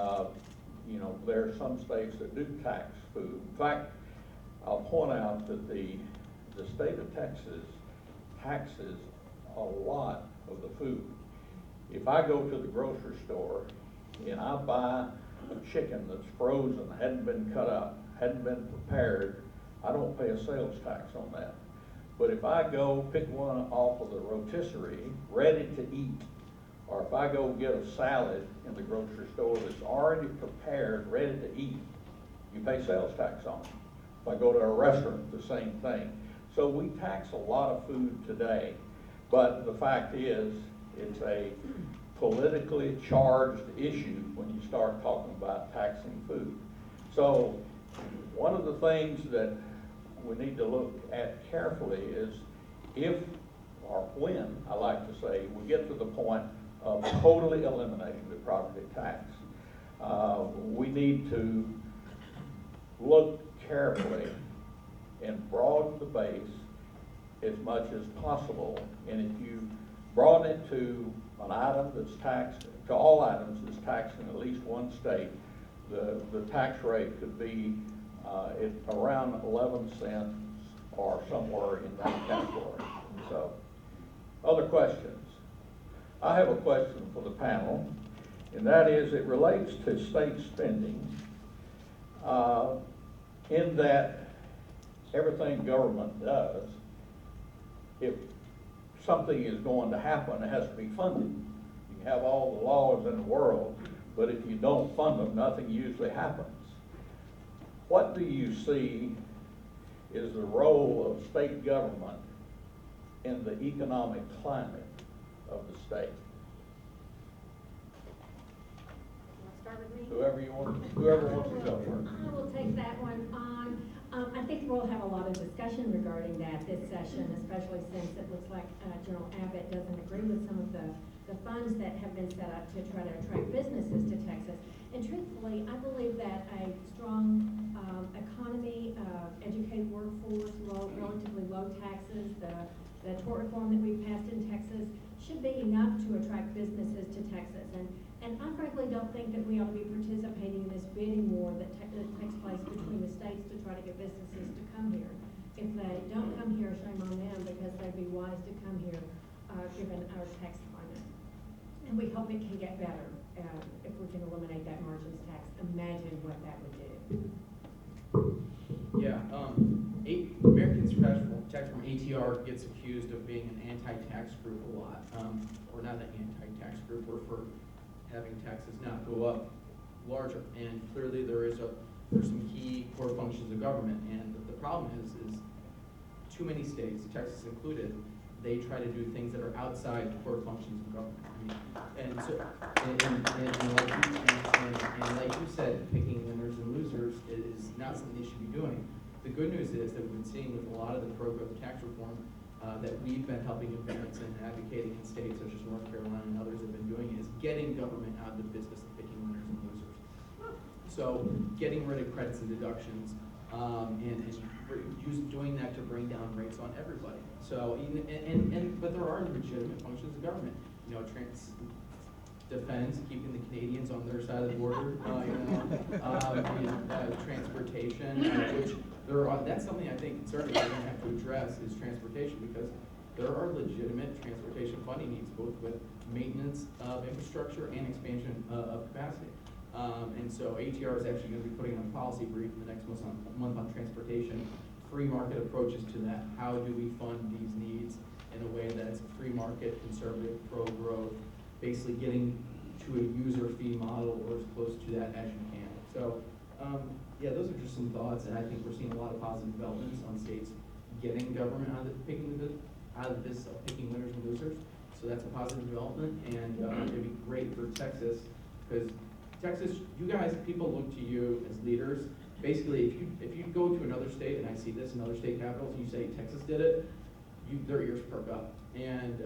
you know, there are some states that do tax food. In fact, I'll point out that the state of Texas taxes a lot of the food. If I go to the grocery store and I buy a chicken that's frozen, hadn't been cut up, hadn't been prepared, I don't pay a sales tax on that. But if I go pick one off of the rotisserie, ready to eat, or if I go get a salad in the grocery store that's already prepared, ready to eat, you pay sales tax on it. If I go to a restaurant, the same thing. So we tax a lot of food today, but the fact is, it's a politically charged issue when you start talking about taxing food. So one of the things that we need to look at carefully is if, or when, I like to say, we get to the point of totally eliminating the property tax, we need to look carefully and broaden the base as much as possible. And if you broaden it to an item that's taxed, to all items that's taxed in at least one state, the tax rate could be at around 11 cents or somewhere in that category. So, other questions? I have a question for the panel, and that is, it relates to state spending, in that everything government does, if something is going to happen, it has to be funded. You can have all the laws in the world, but if you don't fund them, nothing usually happens. What do you see is the role of state government in the economic climate of the state? Start with me? Whoever wants to go first. I will take that one on. I think we'll have a lot of discussion regarding that this session, especially since it looks like General Abbott doesn't agree with some of the funds that have been set up to try to attract businesses to Texas. And truthfully, I believe that a strong economy, educated workforce, relatively low taxes, the tort reform that we've passed in Texas should be enough to attract businesses to Texas. And I frankly don't think that we ought to be participating in this bidding war that takes place between the states to try to get businesses to come here. If they don't come here, shame on them, because they'd be wise to come here, given our tax climate. And we hope it can get better if we can eliminate that margins tax. Imagine what that would do. Yeah, Americans tax from ATR gets accused of being an anti-tax group a lot. We're not an anti-tax group, we're for having taxes not go up larger. And clearly there's some key core functions of government, and the problem is too many states, Texas included, they try to do things that are outside the core functions of government. And like you said, picking winners and losers is not something they should be doing. The good news is that we've been seeing with a lot of the pro-growth tax reform that we've been helping advance and advocating in states such as North Carolina and others have been doing is getting government out of the business of picking winners and losers. So getting rid of credits and deductions, and doing that to bring down rates on everybody. So but there are legitimate functions of government. You know, defense, keeping the Canadians on their side of border, transportation, which that's something I think certainly we're gonna have to address is transportation, because there are legitimate transportation funding needs, both with maintenance of infrastructure and expansion of capacity. And so ATR is actually gonna be putting on a policy brief in the next month on transportation, free market approaches to that. How do we fund these needs in a way that's free market, conservative, pro-growth, basically getting to a user fee model or as close to that as you can. So, yeah, those are just some thoughts, and I think we're seeing a lot of positive developments on states getting government out of this picking winners and losers. So that's a positive development, and it'd be great for Texas, because Texas, you guys, people look to you as leaders. Basically, if you go to another state, and I see this in other state capitals, and you say Texas did it, their ears perk up, and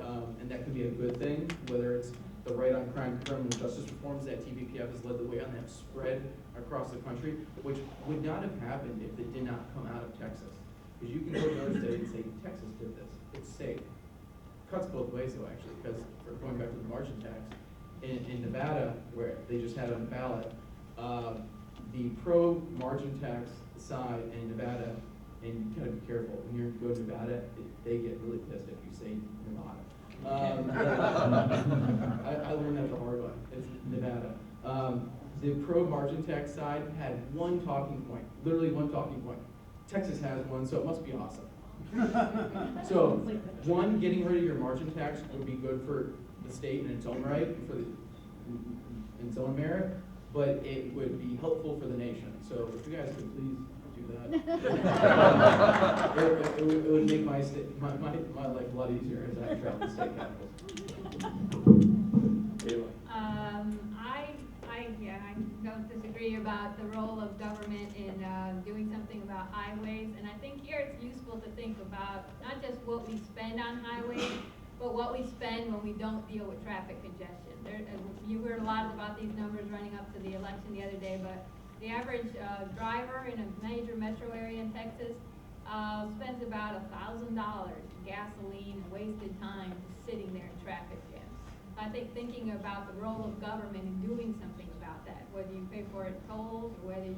that can be a good thing, whether it's the right on crime criminal justice reforms that TVPF has led the way on, that have spread across the country, which would not have happened if it did not come out of Texas. Because you can go to another state and say, Texas did this, it's safe. Cuts both ways though, actually, because for going back to the margin tax, in Nevada, where they just had on the ballot, the pro-margin tax side in Nevada, and you gotta be careful, when you go to Nevada, they get really pissed if you say Nevada. I learned that the hard way, it's Nevada. The pro-margin tax side had one talking point, literally one talking point. Texas has one, so it must be awesome. So, one, getting rid of your margin tax would be good for the state in its own right, in its own merit, but it would be helpful for the nation. So if you guys could please do that. it would make my life a lot easier as I travel to state capitals. I don't disagree about the role of government in doing something about highways, and I think here it's useful to think about not just what we spend on highways, but what we spend when we don't deal with traffic congestion. You heard a lot about these numbers running up to the election the other day, but the average driver in a major metro area in Texas spends about $1,000 in gasoline and wasted time just sitting there in traffic jams. I think thinking about the role of government and doing something about that, whether you pay for it tolls or whether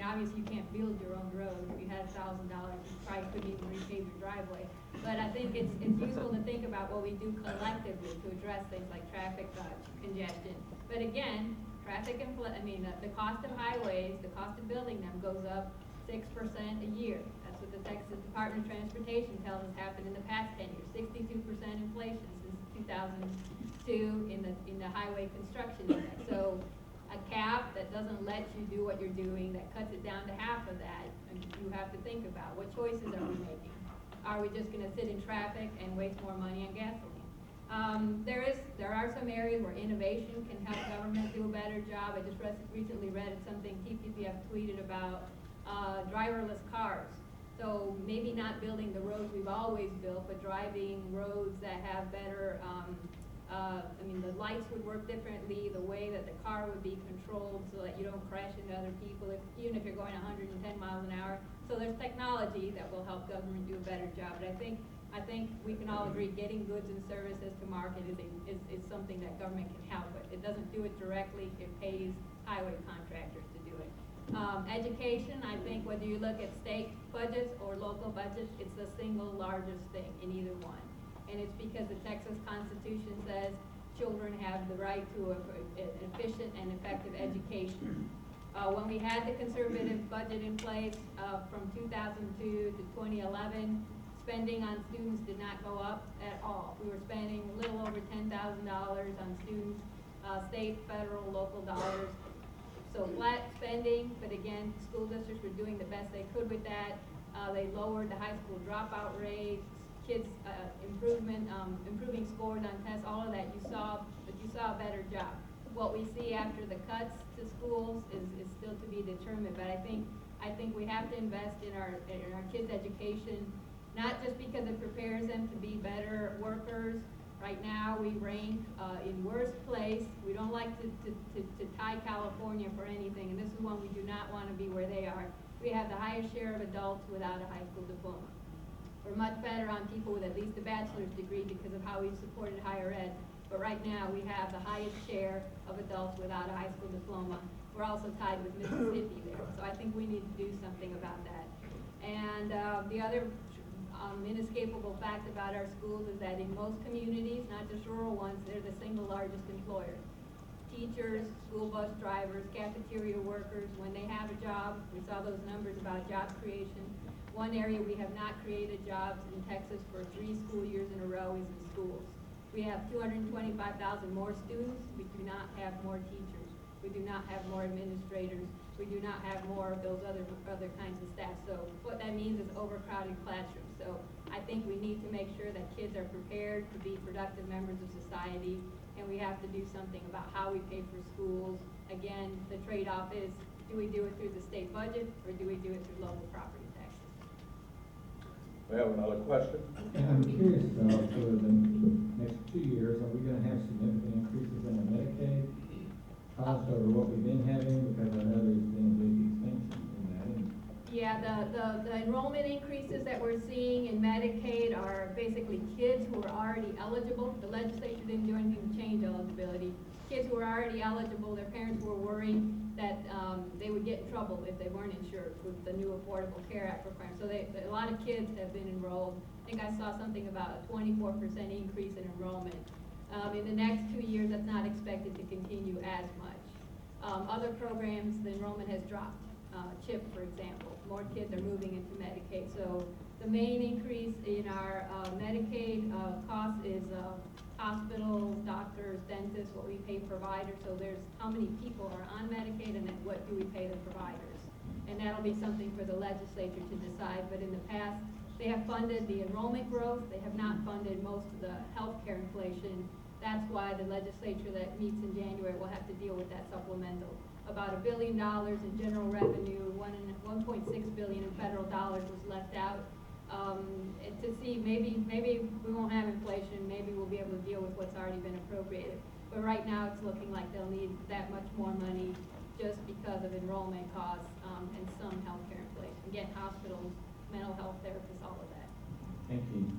obviously you can't build your own road. If you had $1,000, you probably couldn't even repave your driveway. But I think it's useful to think about what we do collectively to address things like traffic congestion. But again, the cost of highways, the cost of building them goes up 6% a year. That's what the Texas Department of Transportation tells us happened in the past 10 years. 62% inflation since 2002 in the highway construction index. So a cap that doesn't let you do what you're doing, that cuts it down to half of that, and you have to think about what choices are we making. Are we just going to sit in traffic and waste more money on gasoline? There are some areas where innovation can help government do a better job. I just recently read something TPPF tweeted about driverless cars. So maybe not building the roads we've always built, but driving roads that have better, the lights would work differently, the way that the car would be controlled so that you don't crash into other people, even if you're going 110 miles an hour. So there's technology that will help government do a better job. But I think we can all agree getting goods and services to market is something that government can help with. It doesn't do it directly, it pays highway contractors to do it. Education, I think whether you look at state budgets or local budgets, it's the single largest thing in either one. And it's because the Texas Constitution says children have the right to an efficient and effective education. When we had the conservative budget in place from 2002 to 2011, spending on students did not go up at all. We were spending a little over $10,000 on students, state, federal, local dollars. So flat spending, but again, school districts were doing the best they could with that. They lowered the high school dropout rates, kids improving scores on tests, all of that. You saw a better job. What we see after the cuts to schools is still to be determined. But I think we have to invest in our kids' education, not just because it prepares them to be better workers. Right now, we rank in worst place. We don't like to tie California for anything, and this is one we do not want to be where they are. We have the highest share of adults without a high school diploma. We're much better on people with at least a bachelor's degree because of how we've supported higher ed. But right now, we have the highest share of adults without a high school diploma. We're also tied with Mississippi there, so I think we need to do something about that. And the other inescapable fact about our schools is that in most communities, not just rural ones, they're the single largest employer. Teachers, school bus drivers, cafeteria workers, when they have a job, we saw those numbers about job creation. One area we have not created jobs in Texas for 3 school years in a row is in schools. We have 225,000 more students. We do not have more teachers. We do not have more administrators. We do not have more of those other kinds of staff. So what that means is overcrowded classrooms. So I think we need to make sure that kids are prepared to be productive members of society, and we have to do something about how we pay for schools. Again, the trade-off is, do we do it through the state budget, or do we do it through local property taxes? We have another question? I'm curious, for the next 2 years, are we gonna have significant increases in the Medicaid cost over what we've been having? Because I know there's been a big expansion in that. Yeah, the enrollment increases that we're seeing in Medicaid are basically kids who are already eligible. The legislature didn't do anything to change eligibility. Kids who are already eligible, their parents were worrying that they would get in trouble if they weren't insured with the new Affordable Care Act requirements. So a lot of kids have been enrolled. I think I saw something about a 24% increase in enrollment. In the next 2 years, that's not expected to continue as much. Other programs, the enrollment has dropped. CHIP, for example, more kids are moving into Medicaid. So the main increase in our Medicaid cost is hospitals, doctors, dentists, what we pay providers. So there's how many people are on Medicaid, and then what do we pay the providers. And that'll be something for the legislature to decide. But in the past, they have funded the enrollment growth. They have not funded most of the healthcare inflation. That's why the legislature that meets in January will have to deal with that supplemental. About $1 billion in general revenue, 1.6 billion in federal dollars was left out. And to see, maybe we won't have inflation, maybe we'll be able to deal with what's already been appropriated. But right now, it's looking like they'll need that much more money just because of enrollment costs and some healthcare inflation. Again, hospitals, mental health therapists, all of that. Thank you.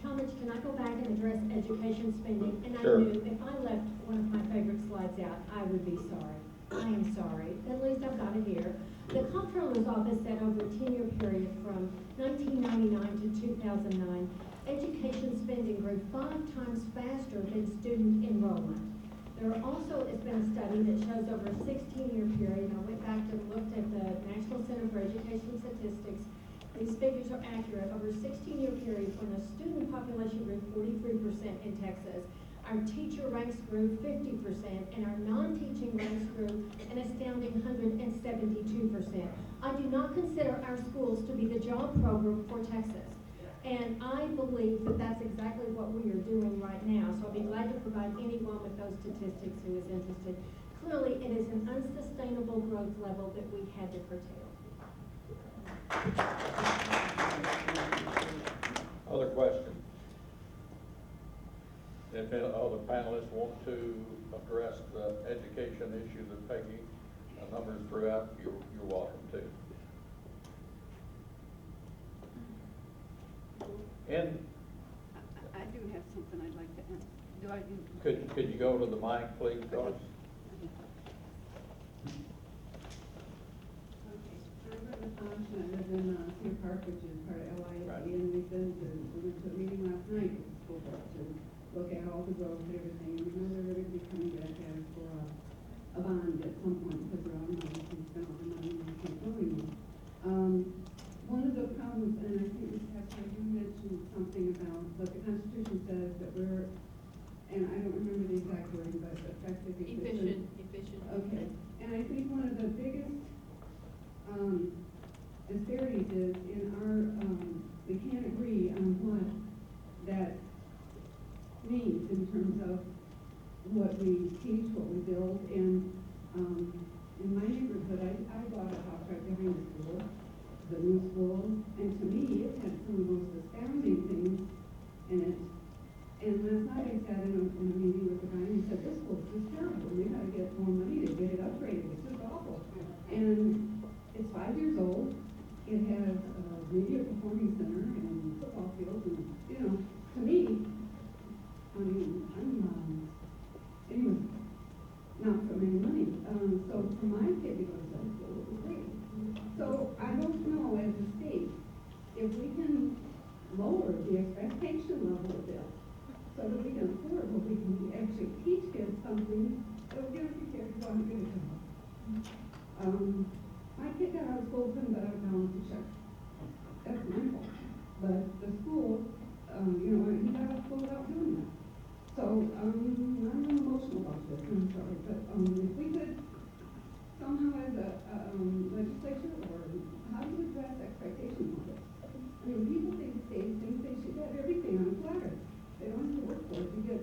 Talmadge, can I go back and address education spending? And Sure. I knew if I left one of my favorite slides out, I would be sorry. I am sorry. At least I've got it here. The Comptroller's Office said over a 10-year period from 1999 to 2009, education spending grew 5 times faster than student enrollment. There also has been a study that shows over a 16-year period, and I went back and looked at the National Center for Education Statistics. These figures are accurate. Over a 16-year period, when the student population grew 43% in Texas, our teacher ranks grew 50%, and our non-teaching ranks grew an astounding 172%. I do not consider our schools to be the job program for Texas. And I believe that that's exactly what we are doing right now. So I'll be glad to provide anyone with those statistics who is interested. Clearly, it is an unsustainable growth level that we had to curtail. Other questions? If any other panelists want to address the education issue that Peggy numbers throughout, you're welcome to. And I do have something I'd like to add. Do I? could you go to the mic, please, Doris? Okay. I'm Brenda Fosh, and I live in Cedar Park, which is part of LISD, Right. and we went to a meeting last night with the school board to look at all the growth and everything, and we know they're going to be coming back at us for a bond at some point, because we're out of money, we spent all the money, and we can't go anymore. One of the problems, and I think Ms. Hester, you mentioned something about what the Constitution says, that we're, and I don't remember the exact wording, but effective, Efficient. Okay, and I think one of the biggest disparities is in our, we can't agree on what that means in terms of what we teach, what we build, and in my neighborhood, I bought a house right behind the school, the new school, and to me, it had some of the most astounding things in it. And last night I sat in a meeting with a guy, and he said, this school's just terrible, we gotta get more money to get it upgraded, it's just awful. And it's 5 years old, it has a media performing center and football fields, and, you know, to me, I mean, I'm for my kid to go to Sunday school, it was free. So I don't know as a state, if we can lower the expectation level a bit, so that we can afford what we can actually teach kids something that we're gonna prepare to go on good job. My kid got out of school, couldn't get out of balance to check. That's my fault. But the school, he got out of school without doing that. So, I'm emotional about this, I'm sorry, but, if we could somehow as a, legislature, or how do you address expectations of this? I mean, people think states think they should have everything on a platter. They don't have to work for it to get,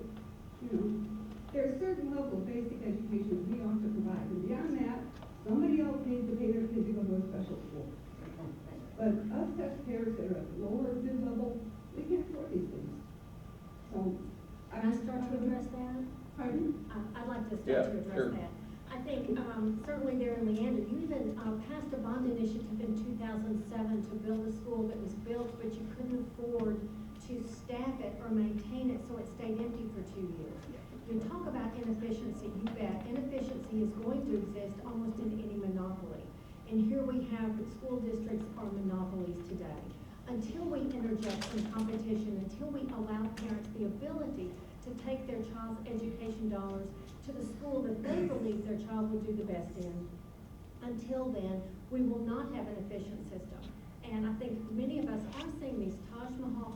there's a certain level of basic education we ought to provide, and beyond that, somebody else needs to pay their kids to go to a special school. But us taxpayers that are at lower mid level, we can't afford these things. So, Can I start to address that? Pardon? I'd like to Yeah, start to sure. address that. I think, certainly there in Leander, you even, passed a bond initiative in 2007 to build a school that was built, but you couldn't afford to staff it or maintain it, so it stayed empty for 2 years. You talk about inefficiency, you bet. Inefficiency is going to exist almost in any monopoly. And here we have that school districts are monopolies today. Until we interject some competition, until we allow parents the ability to take their child's education dollars to the school that they believe their child will do the best in, until then, we will not have an efficient system. And I think many of us are seeing these Taj Mahal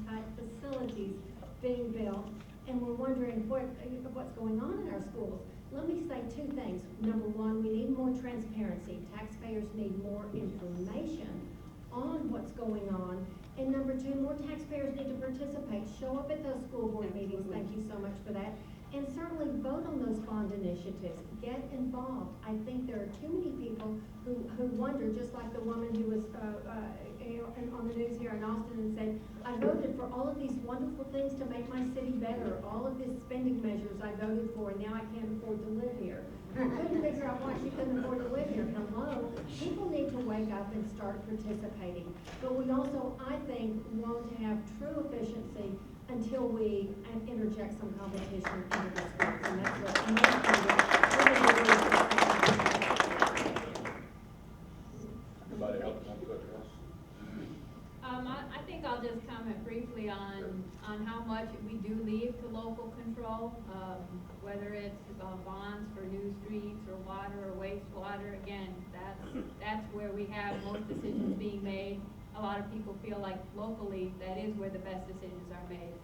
type facilities being built, and we're wondering what's going on in our schools. Let me say two things. Number one, we need more transparency. Taxpayers need more information on what's going on. And number two, more taxpayers need to participate. Show up at those school board meetings. Thank you so much for that. And certainly vote on those bond initiatives. Get involved. I think there are too many people who wonder, just like the woman who was on the news here in Austin and said, I voted for all of these wonderful things to make my city better, all of these spending measures I voted for, and now I can't afford to live here. I couldn't figure out why she couldn't afford to live here. Hello? People need to wake up and start participating. But we also, I think, won't have true efficiency until we interject some competition into the schools, and that's what Anybody else want to address? I think I'll just comment briefly on how much we do leave to local control, whether it's bonds for new streets or water or wastewater. Again, that's where we have most decisions being made. A lot of people feel like locally that is where the best decisions are made.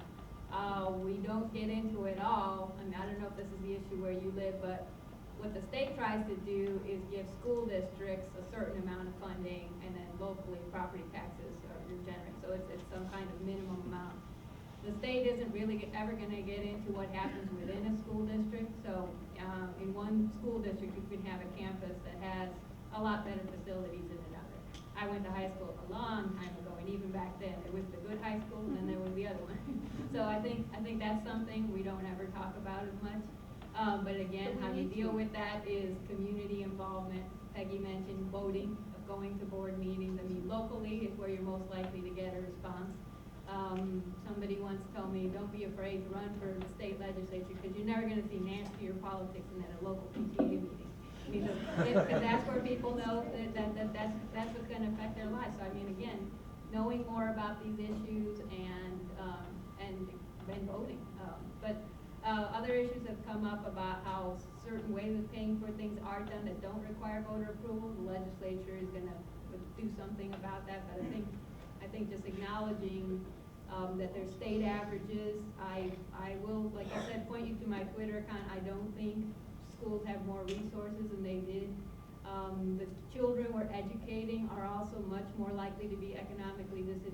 We don't get into it all. I mean, I don't know if this is the issue where you live, but what the state tries to do is give school districts a certain amount of funding, and then locally property taxes are regenerate. So it's some kind of minimum amount. The state isn't really ever going to get into what happens within a school district. So in one school district, you could have a campus that has a lot better facilities than another. I went to high school a long time ago, and even back then, there was the good high school, and then there was the other one. So I think that's something we don't ever talk about as much. But again, how you deal with that is community involvement. Peggy mentioned voting, going to board meetings. I mean, locally is where you're most likely to get a response. Somebody once told me, don't be afraid to run for the state legislature, because you're never going to see nastier politics than at a local PTA meeting. Because that's where people know that's what's going to affect their lives. So I mean, again, knowing more about these issues and voting. Other issues have come up about how certain ways of paying for things are done that don't require voter approval. The legislature is going to do something about that. But I think just acknowledging that there's state averages. I will, like I said, point you to my Twitter account. I don't think schools have more resources than they did. The children we're educating are also much more likely to be economically disadvantaged